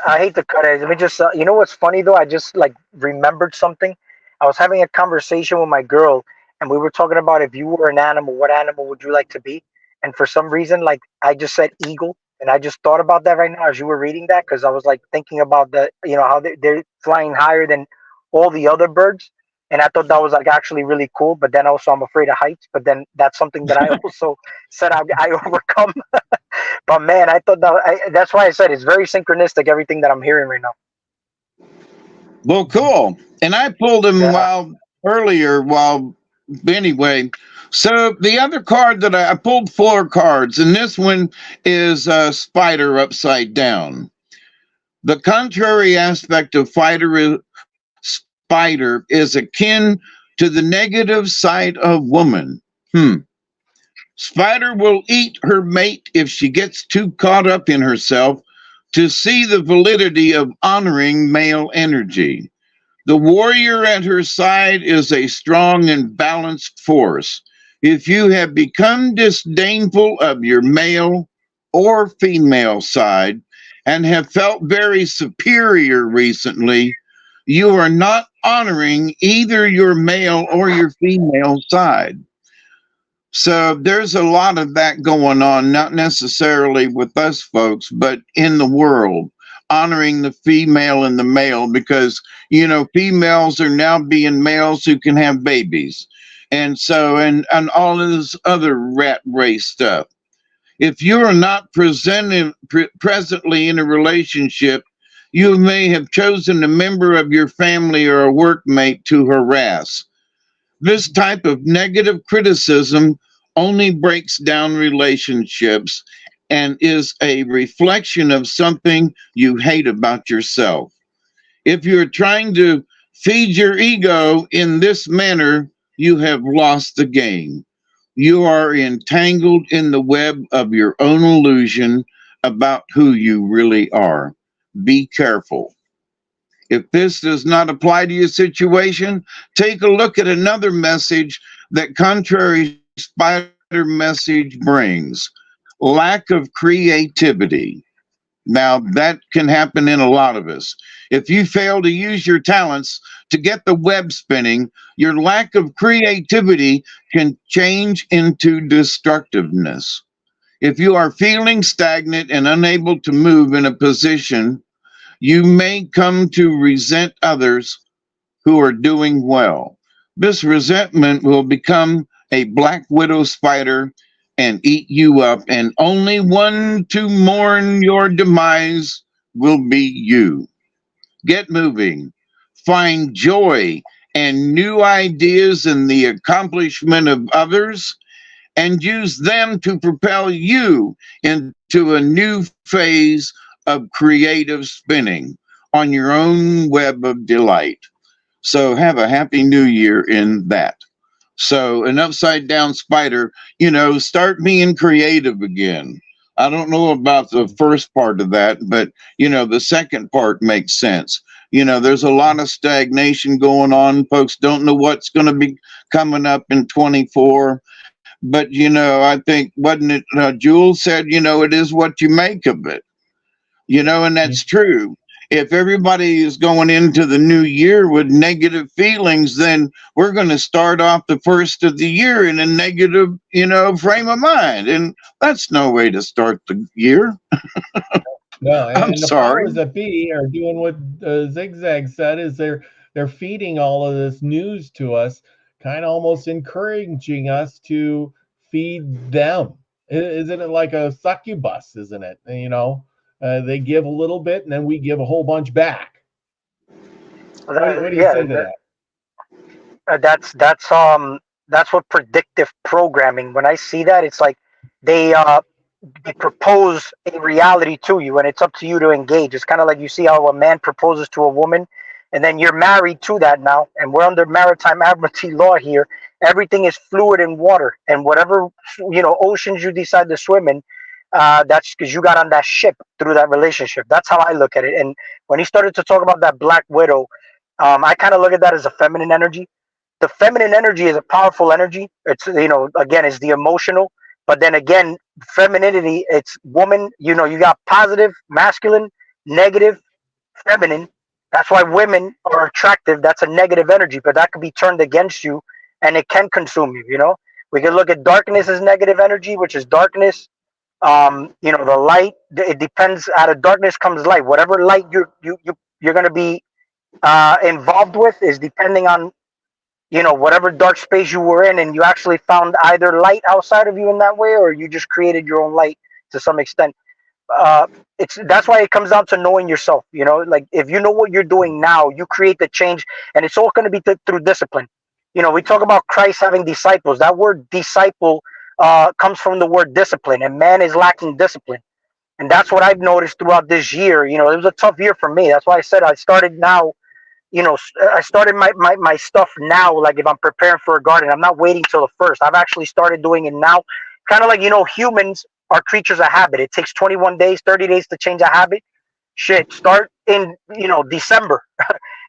I hate to cut it. Let me just, you know what's funny though? I just remembered something. I was having a conversation with my girl, and we were talking about, if you were an animal, what animal would you like to be? And for some reason, I just said eagle. And I just thought about that right now as you were reading that, because I was thinking about how they're flying higher than all the other birds. And I thought that was actually really cool. But then also I'm afraid of heights. But then that's something that I also said I overcome. But man, I thought that's why I said it's very synchronistic, everything that I'm hearing right now. Well, cool. And I pulled him anyway. So the other card that I pulled 4 cards, and this one is a spider upside down. The contrary aspect of spider is akin to the negative side of woman. Spider will eat her mate if she gets too caught up in herself to see the validity of honoring male energy. The warrior at her side is a strong and balanced force. If you have become disdainful of your male or female side and have felt very superior recently, you are not honoring either your male or your female side. So there's a lot of that going on, not necessarily with us folks, but in the world. honoring the female and the male, because, females are now being males who can have babies. And so, and all of this other rat race stuff. If you are not presently in a relationship, you may have chosen a member of your family or a workmate to harass. This type of negative criticism only breaks down relationships and is a reflection of something you hate about yourself. If you're trying to feed your ego in this manner, you have lost the game. You are entangled in the web of your own illusion about who you really are. Be careful. If this does not apply to your situation, take a look at another message that contrary spider message brings: lack of creativity. Now, that can happen in a lot of us. If you fail to use your talents to get the web spinning, your lack of creativity can change into destructiveness. If you are feeling stagnant and unable to move in a position, you may come to resent others who are doing well. This resentment will become a black widow spider and eat you up, and only one to mourn your demise will be you. Get moving. Find joy and new ideas in the accomplishment of others, and use them to propel you into a new phase of creative spinning on your own web of delight. So have a happy new year in that. So an upside down spider, start being creative again. I don't know about the first part of that, but the second part makes sense. There's a lot of stagnation going on. Folks don't know what's going to be coming up in 24. But, I think, wasn't it, Jules said, it is what you make of it. And that's true. If everybody is going into the new year with negative feelings, then we're going to start off the first of the year in a negative, frame of mind. And that's no way to start the year. No, I'm and the sorry. powers that be are doing what Zigzag said, is they're feeding all of this news to us, kind of almost encouraging us to feed them. Isn't it like a succubus, isn't it? They give a little bit and then we give a whole bunch back. What do you say to that? That's what predictive programming. When I see that, it's like they propose a reality to you, and it's up to you to engage. It's kind of like you see how a man proposes to a woman, and then you're married to that now, and we're under maritime admiralty law here. Everything is fluid in water, and whatever oceans you decide to swim in, that's because you got on that ship through that relationship. That's how I look at it. And when he started to talk about that black widow, I kind of look at that as a feminine energy. The feminine energy is a powerful energy. It's again, it's the emotional. But then again, femininity, it's woman. You got positive, masculine, negative, feminine. That's why women are attractive. That's a negative energy, but that could be turned against you, and it can consume you. We can look at darkness as negative energy, which is darkness. The light. It depends. Out of darkness comes light. Whatever light you're going to be involved with is depending on whatever dark space you were in, and you actually found either light outside of you in that way, or you just created your own light to some extent. That's why it comes down to knowing yourself. Like if you know what you're doing now, you create the change, and it's all going to be through discipline. We talk about Christ having disciples. That word disciple comes from the word discipline, and man is lacking discipline. And that's what I've noticed throughout this year. It was a tough year for me. That's why I said I started now. I started my stuff now. Like if I'm preparing for a garden, I'm not waiting till the first. I've actually started doing it now. Kind of like, humans are creatures of habit. It takes 21 days, 30 days to change a habit. Shit, start in, December.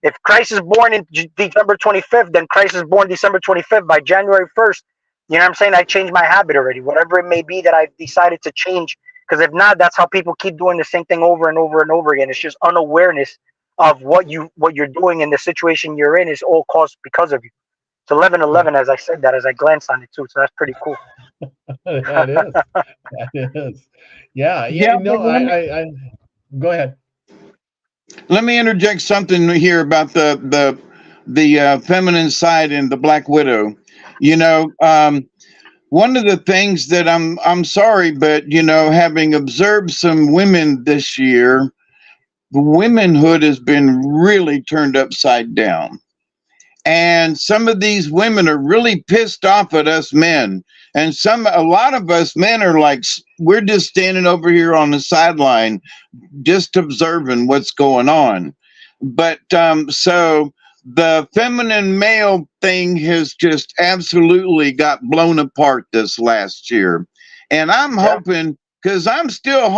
If Christ is born in December 25th, then Christ is born December 25th. By January 1st, you know what I'm saying? I changed my habit already, whatever it may be that I've decided to change. Because if not, that's how people keep doing the same thing over and over and over again. It's just unawareness of what you're doing, and the situation you're in is all caused because of you. It's 11:11 as I said that, as I glanced on it too. So that's pretty cool. That is. That is. Yeah. Yeah, No, I go ahead. Let me interject something here about the feminine side and the Black Widow. You know, one of the things that I'm sorry, but you know, having observed some women this year, womanhood has been really turned upside down. And some of these women are really pissed off at us men. And a lot of us men are like, we're just standing over here on the sideline, just observing what's going on. But so the feminine male thing has just absolutely got blown apart this last year. And I'm hoping, because I'm still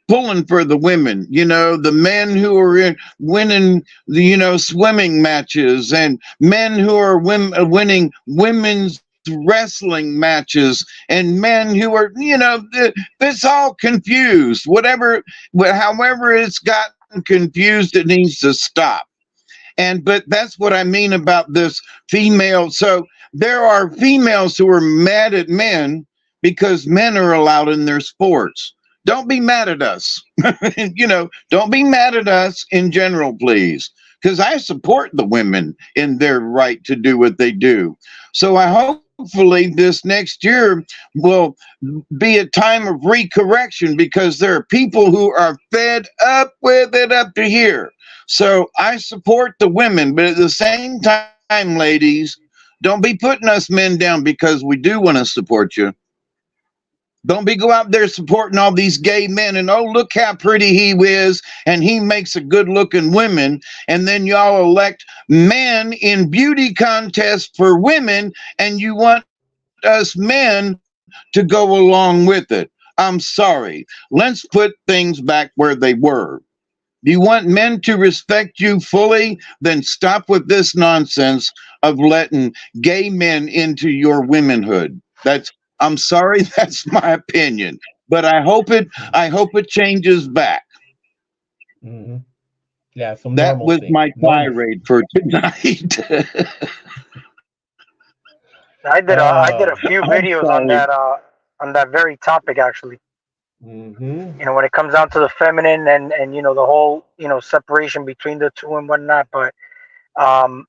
pulling for the women, you know, the men who are winning the, you know, swimming matches, and men who are winning women's wrestling matches, and men who are, you know, it's all confused. However it's gotten confused, it needs to stop. But that's what I mean about this female. So there are females who are mad at men because men are allowed in their sports. Don't be mad at us. You know, don't be mad at us in general, please, because I support the women in their right to do what they do. So hopefully this next year will be a time of recorrection, because there are people who are fed up with it up to here. So I support the women, but at the same time, ladies, don't be putting us men down, because we do want to support you. Don't be go out there supporting all these gay men and, oh, look how pretty he is, and he makes a good looking women. And then y'all elect men in beauty contests for women, and you want us men to go along with it. I'm sorry. Let's put things back where they were. You want men to respect you fully? Then stop with this nonsense of letting gay men into your womanhood. I'm sorry, that's my opinion, but I hope it changes back. Mm-hmm. Yeah, that was my tirade for tonight. I did a few videos on that very topic, actually. Mm-hmm. You know, when it comes down to the feminine and you know, the whole, you know, separation between the two and whatnot. But um,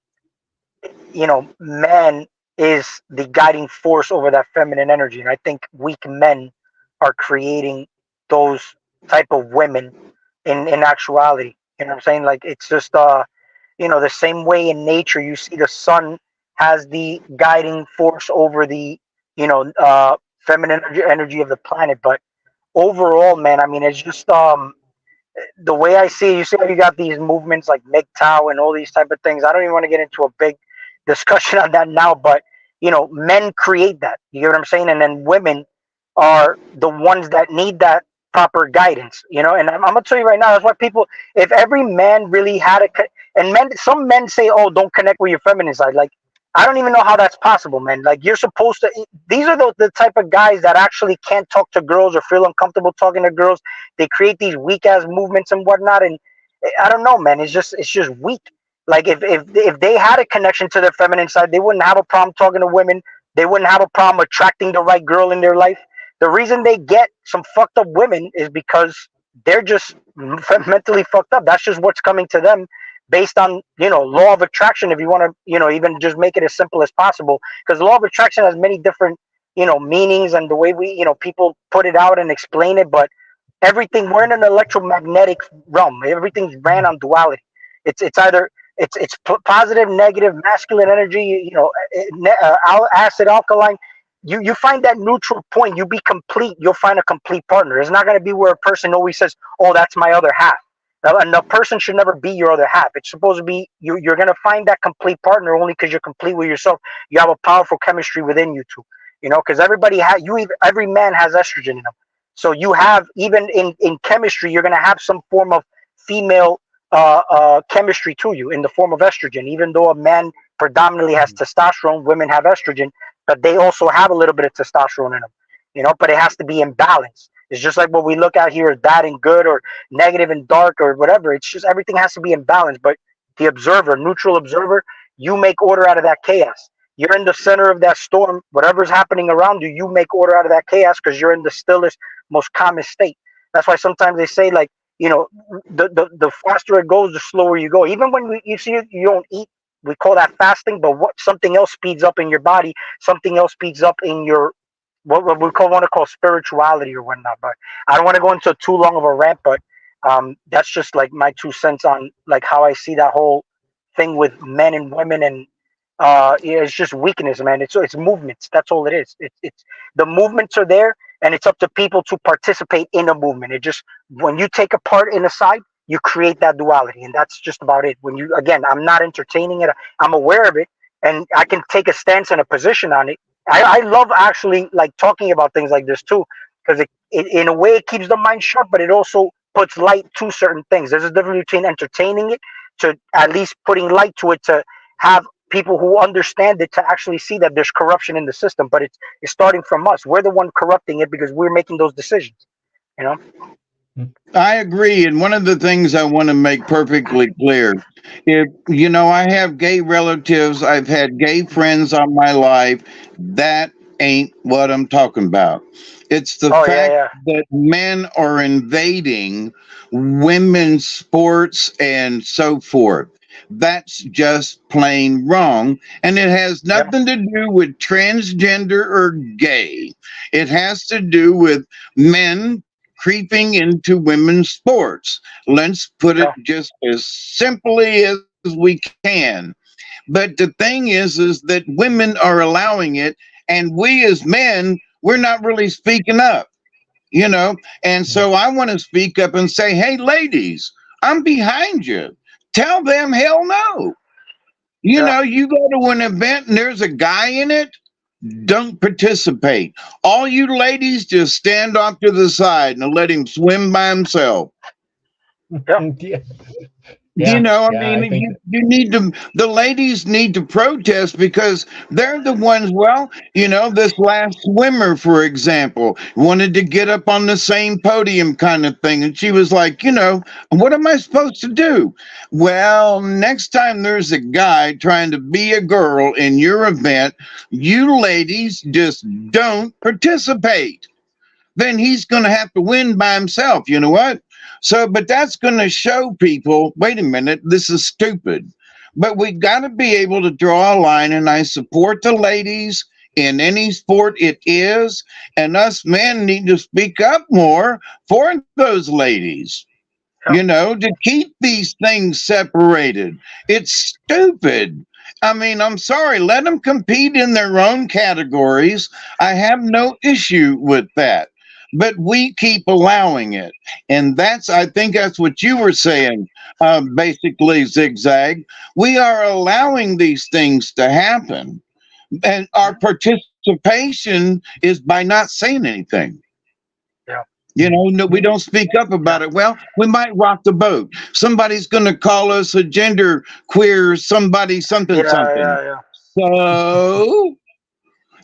you know, man is the guiding force over that feminine energy, and I think weak men are creating those type of women in actuality. You know what I'm saying? Like, it's just you know, the same way in nature you see the sun has the guiding force over the, you know, feminine energy of the planet. But overall, man, I mean, it's just the way I see it, you see how you got these movements like MGTOW and all these type of things. I don't even want to get into a big discussion on that now, but you know, men create that. You get what I'm saying? And then women are the ones that need that proper guidance. You know, and I'm gonna tell you right now, that's why people, if every man really had and men, some men say, "Oh, don't connect with your feminine side." Like, I don't even know how that's possible, man. Like, you're supposed to. These are the type of guys that actually can't talk to girls or feel uncomfortable talking to girls. They create these weak ass movements and whatnot, and I don't know, man. It's just weak. Like, if they had a connection to their feminine side, they wouldn't have a problem talking to women. They wouldn't have a problem attracting the right girl in their life. The reason they get some fucked up women is because they're just mentally fucked up. That's just what's coming to them based on, you know, law of attraction. If you want to, you know, even just make it as simple as possible, because law of attraction has many different, you know, meanings, and the way we, you know, people put it out and explain it. But everything, we're in an electromagnetic realm. Everything's ran on duality. It's either it's positive, negative, masculine energy, you know, acid, alkaline. You find that neutral point. You be complete. You'll find a complete partner. It's not going to be where a person always says, "Oh, that's my other half." And the person should never be your other half. It's supposed to be you're going to find that complete partner only because you're complete with yourself. You have a powerful chemistry within you two. You know, because every man has estrogen in them. So you have, even in chemistry, you're going to have some form of female chemistry to you in the form of estrogen. Even though a man predominantly has testosterone, women have estrogen, but they also have a little bit of testosterone in them. You know, but it has to be in balance. It's just like what we look at here as bad and good, or negative and dark, or whatever. It's just everything has to be in balance. But the observer, neutral observer, you make order out of that chaos. You're in the center of that storm. Whatever's happening around you, you make order out of that chaos because you're in the stillest, most calmest state. That's why sometimes they say, like, you know, the faster it goes, the slower you go. Even when you see it, you don't eat. We call that fasting, but what something else speeds up in your body, something else speeds up in your what we want to call spirituality or whatnot. But I don't want to go into too long of a rant. But that's just like my 2 cents on like how I see that whole thing with men and women, and yeah, it's just weakness, man. It's movements. That's all it is. It's the movements are there, and it's up to people to participate in a movement. It just when you take a part in a side, you create that duality, and that's just about it. When you again, I'm not entertaining it. I'm aware of it, and I can take a stance and a position on it. I love actually like talking about things like this too, because in a way it keeps the mind sharp, but it also puts light to certain things. There's a difference between entertaining it to at least putting light to it to have people who understand it to actually see that there's corruption in the system, but it's starting from us. We're the one corrupting it because we're making those decisions. You know. I agree. And one of the things I want to make perfectly clear, if you know, I have gay relatives, I've had gay friends on my life. That ain't what I'm talking about. It's the Oh fact yeah, that men are invading women's sports and so forth. That's just plain wrong. And it has yeah, nothing to do with transgender or gay. It has to do with men creeping into women's sports. Let's put it yeah, just as simply as we can. But the thing is that women are allowing it, and we as men, we're not really speaking up, you know. And so I want to speak up and say, hey, ladies, I'm behind you. Tell them hell no. You yeah. know, you go to an event and there's a guy in it, don't participate. All you ladies just stand off to the side and let him swim by himself. Yeah. Yeah, You yeah, know, I yeah. mean, I think you need to, the ladies need to protest because they're the ones, well, you know, this last swimmer, for example, wanted to get up on the same podium kind of thing. And she was like, you know, what am I supposed to do? Well, next time there's a guy trying to be a girl in your event, you ladies just don't participate. Then he's going to have to win by himself. You know what? So, but that's going to show people, wait a minute, this is stupid. But we got to be able to draw a line, and I support the ladies in any sport it is, and us men need to speak up more for those ladies, Yeah. you know, to keep these things separated. It's stupid. I mean, I'm sorry, let them compete in their own categories. I have no issue with that. But we keep allowing it. And I think that's what you were saying, basically, Zigzag. We are allowing these things to happen. And our participation is by not saying anything. Yeah. You know, no, we don't speak up Yeah. about it. Well, we might rock the boat. Somebody's going to call us a gender queer, somebody, something, Yeah. something. Yeah. Yeah. So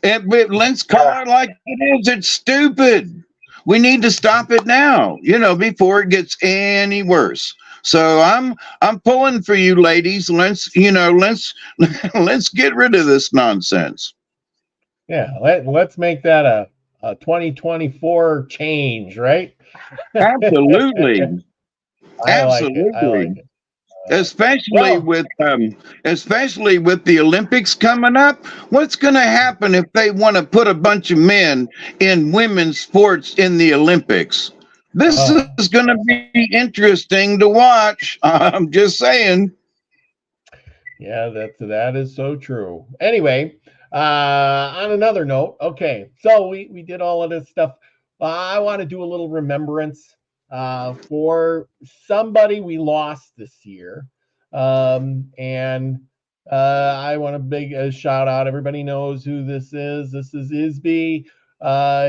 let's call Yeah. it like it is. It's stupid. We need to stop it now, you know, before it gets any worse. So I'm pulling for you ladies. Let's get rid of this nonsense. yeah. Let's make that a 2024 change, right? Absolutely. I like it. I like Absolutely. it. especially Well, with especially with the Olympics coming up. What's going to happen if they want to put a bunch of men in women's sports in the Olympics? This oh, is going to be interesting to watch. I'm just saying. yeah, that is so true. Anyway, on another note, okay, so we did all of this stuff. I want to do a little remembrance for somebody we lost this year, and I want to big shout out. Everybody knows who this is. This is Isby.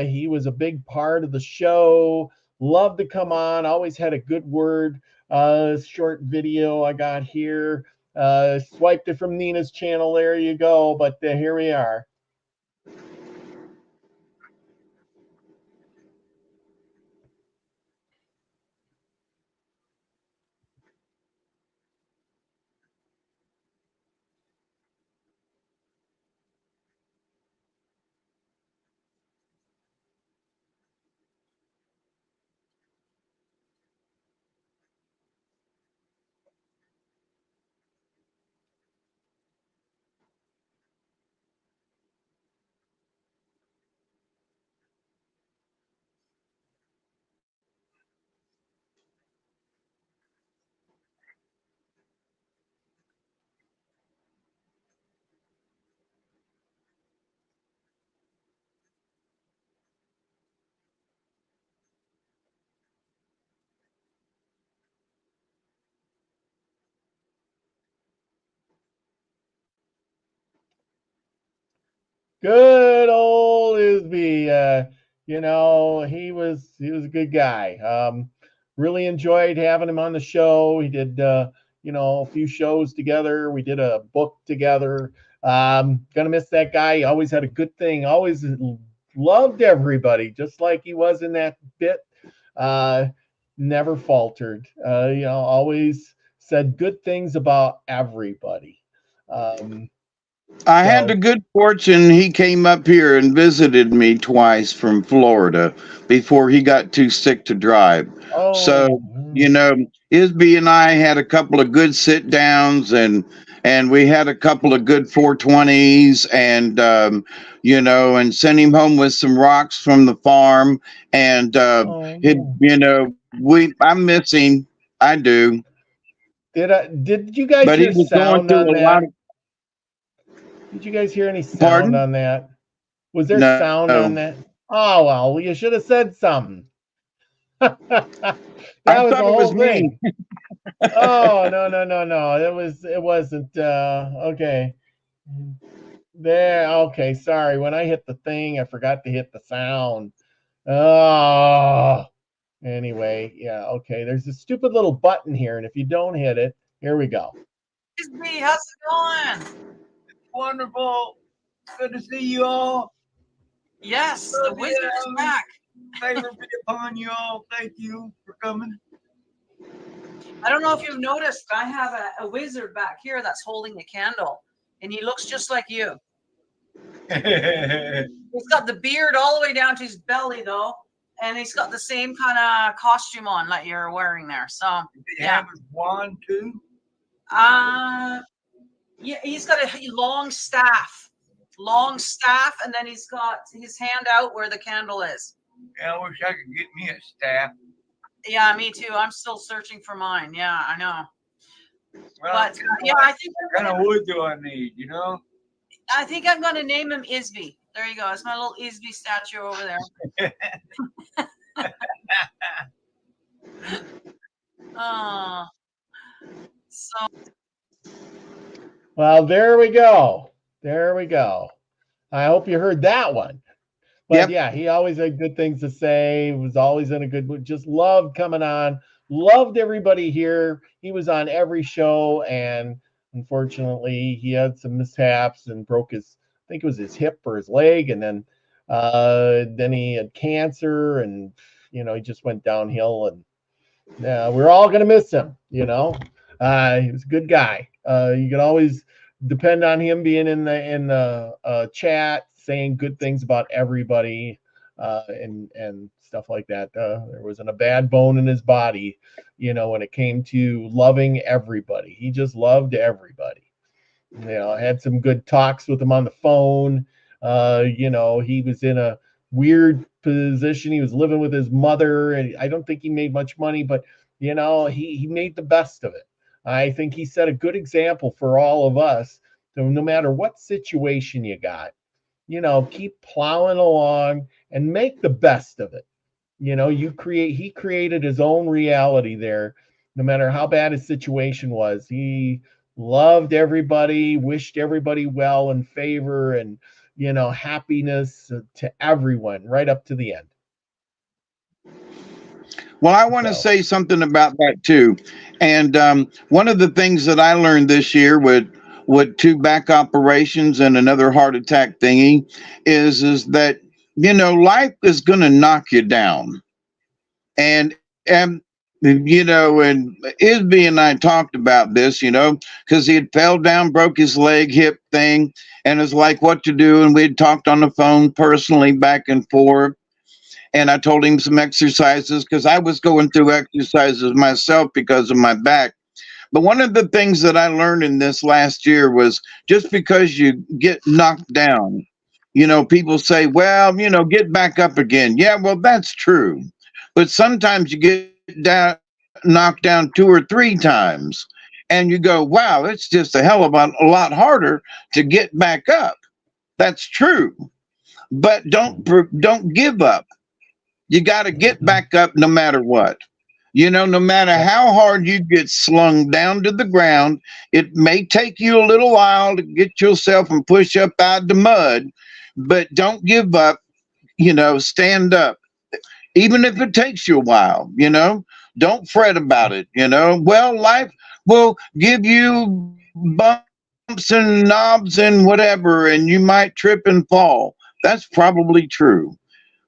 He was a big part of the show. Loved to come on. Always had a good word. Short video I got here. Swiped it from Nina's channel. There you go. But here we are. Good old Isby. You know, he was a good guy. Really enjoyed having him on the show. He did you know, a few shows together. We did a book together. Gonna miss that guy. He always had a good thing. Always loved everybody, just like he was in that bit. Never faltered. You know, always said good things about everybody. I had the good fortune he came up here and visited me twice from Florida before he got too sick to drive. So, you know, Isby and I had a couple of good sit downs and we had a couple of good 420s and you know, and sent him home with some rocks from the farm and you know, I'm missing. I do. Did you guys But hear he was going sound through on a lot that? of Did you guys hear any sound Pardon? on that? Was there No. sound on that? Oh well, you should have said something. That I was the thought it was whole me. thing. Oh no. It wasn't okay. There, okay, sorry. When I hit the thing, I forgot to hit the sound. Oh, anyway, yeah, okay. There's a stupid little button here, and if you don't hit it, here we go. Isby, how's it going? Wonderful. Good to see you all. Yes, the wizard is back. Favor be upon you all. Thank you for coming. I don't know if you've noticed, I have a wizard back here that's holding a candle, and he looks just like you. He's got the beard all the way down to his belly, though, and he's got the same kind of costume on that you're wearing there. So, yeah. Have a wand too? Yeah, he's got a long staff, and then he's got his hand out where the candle is. Yeah, I wish I could get me a staff. Yeah, me too. I'm still searching for mine. Yeah, I know. Well, But yeah, I think what kind of wood do I need, you know? I think I'm going to name him Isby. There you go. It's my little Isby statue over there. Oh, so Well, there we go. There we go. I hope you heard that one. But Yep. yeah, he always had good things to say. Was always in a good mood. Just loved coming on. Loved everybody here. He was on every show, and unfortunately, he had some mishaps and broke his. I think it was his hip or his leg, and then he had cancer, and you know he just went downhill. And we're all gonna miss him. You know, he was a good guy. You can always depend on him being in the chat, saying good things about everybody, and stuff like that. There wasn't a bad bone in his body, you know, when it came to loving everybody. He just loved everybody. You know, I had some good talks with him on the phone. You know, he was in a weird position. He was living with his mother, and I don't think he made much money, but you know, he made the best of it. I think he set a good example for all of us. So no matter what situation you got, you know, keep plowing along and make the best of it. You know, he created his own reality there. No matter how bad his situation was, he loved everybody, wished everybody well and favor and, you know, happiness to everyone right up to the end. Well, I want to say something about that too. And one of the things that I learned this year with 2 back operations and another heart attack thingy is that, you know, life is going to knock you down. And you know, and Isby and I talked about this, you know, because he had fell down, broke his leg, hip thing, and was like what to do. And we had talked on the phone personally back and forth. And I told him some exercises because I was going through exercises myself because of my back. But one of the things that I learned in this last year was just because you get knocked down, you know, people say, well, you know, get back up again. Yeah, well, that's true. But sometimes you get knocked down 2 or 3 times and you go, wow, it's just a hell of a lot harder to get back up. That's true. But don't give up. You got to get back up no matter what. You know, no matter how hard you get slung down to the ground, it may take you a little while to get yourself and push up out of the mud. but don't give up. Stand up, even if it takes you a while. Don't fret about it. Well, life will give you bumps and knobs and whatever, and you might trip and fall. That's probably true.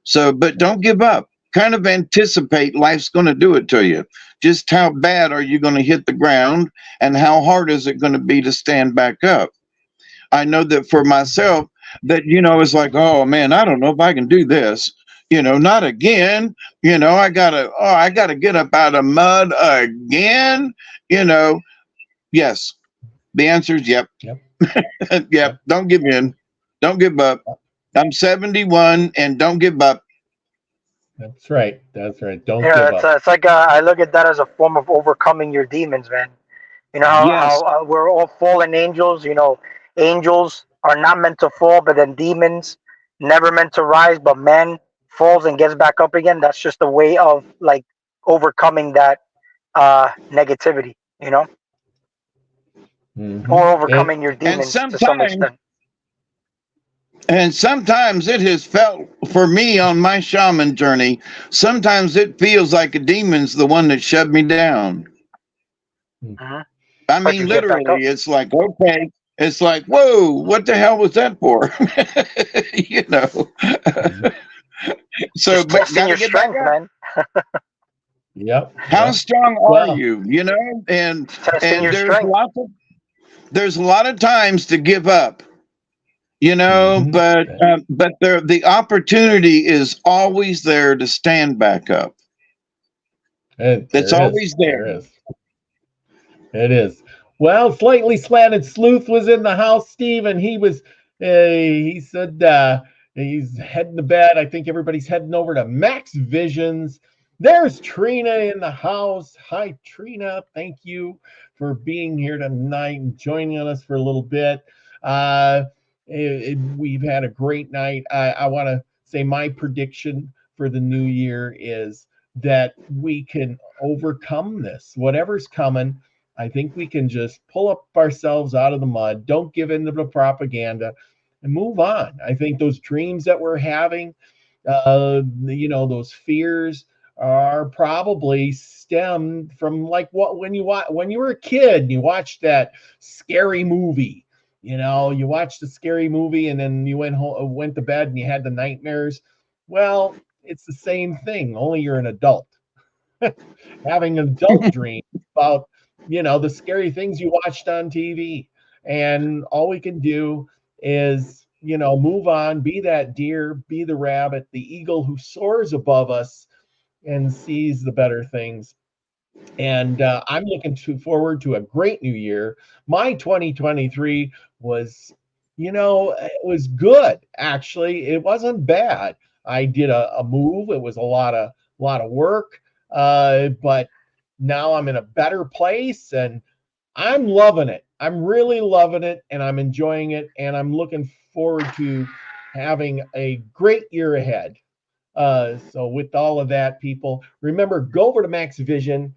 So, but don't give up. Kind of anticipate life's going to do it to you. Just how bad are you going to hit the ground, and how hard is it going to be to stand back up? I know that for myself, that, it's like, oh man, I don't know if I can do this. Not again. I gotta get up out of mud again. Yes. The answer is yep. Yep. Don't give in. Don't give up. I'm 71 and don't give up. That's right. Don't Yeah, give up. it's like I look at that as a form of overcoming your demons, man. You know Yes. how we're all fallen angels. Angels are not meant to fall, but then demons never meant to rise. But man falls and gets back up again. That's just a way of like overcoming that negativity, or overcoming your And demons to some sometimes, extent. and sometimes it has felt for me on my shaman journey, sometimes it feels like a demon's the one that shoved me down. Mhm. I But you mean, get back up. literally, it's like, okay, it's like, whoa, what the hell was that for? So, Just but testing gotta your get back strength, up. man. Yep. How strong are you? And Testing your there's strength. a lot of times to give up. But the opportunity is always there to stand back up. It's always there. It is. Well, Slightly Slanted Sleuth was in the house, Steve, and he said he's heading to bed. I think everybody's heading over to Max Visions. There's Trina in the house. Hi, Trina. Thank you for being here tonight and joining us for a little bit. We've had a great night. I want to say my prediction for the new year is that we can overcome this. Whatever's coming, I think we can just pull up ourselves out of the mud. Don't give in to the propaganda and move on. I think those dreams that we're having, those fears are probably stemmed from like when you were a kid and you watched that scary movie. You watched a scary movie and then you went to bed and you had the nightmares. Well, it's the same thing, only you're an adult. Having an adult dream about the scary things you watched on TV. And all we can do is move on, be that deer, be the rabbit, the eagle who soars above us and sees the better things. And I'm looking forward to a great new year. My 2023 was, it was good. Actually, it wasn't bad. I did a move. It was a lot of work, but now I'm in a better place, and I'm loving it. I'm really loving it, and I'm enjoying it, and I'm looking forward to having a great year ahead. So with all of that, people, remember, go over to Max Vision,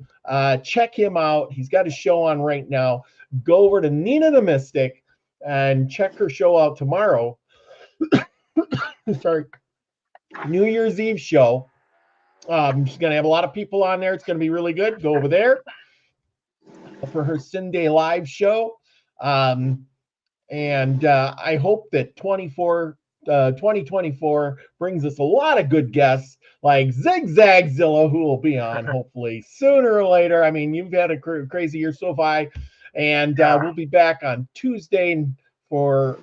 check him out. He's got a show on right now. Go over to Nina the Mystic and check her show out tomorrow. Sorry, New Year's Eve show. She's going to have a lot of people on there. It's going to be really good. Go over there for her Sunday live show. And I hope that 2024 brings us a lot of good guests like Zigzagzilla, who will be on hopefully sooner or later. I mean, you've had a crazy year so far. And we'll be back on Tuesday for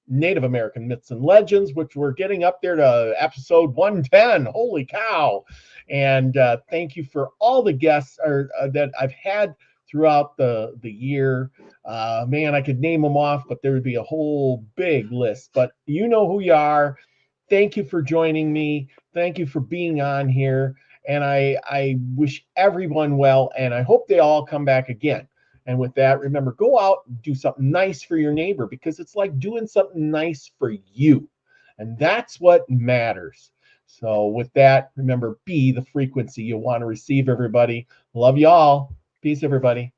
Native American Myths and Legends, which we're getting up there to episode 110. Holy cow. And thank you for all the guests that I've had throughout the year. Man, I could name them off, but there would be a whole big list. But you know who you are. Thank you for joining me. Thank you for being on here. And I wish everyone well, and I hope they all come back again. And with that, remember, go out and do something nice for your neighbor, because it's like doing something nice for you. And that's what matters. So with that, remember, be the frequency you want to receive, everybody. Love you all. Peace, everybody.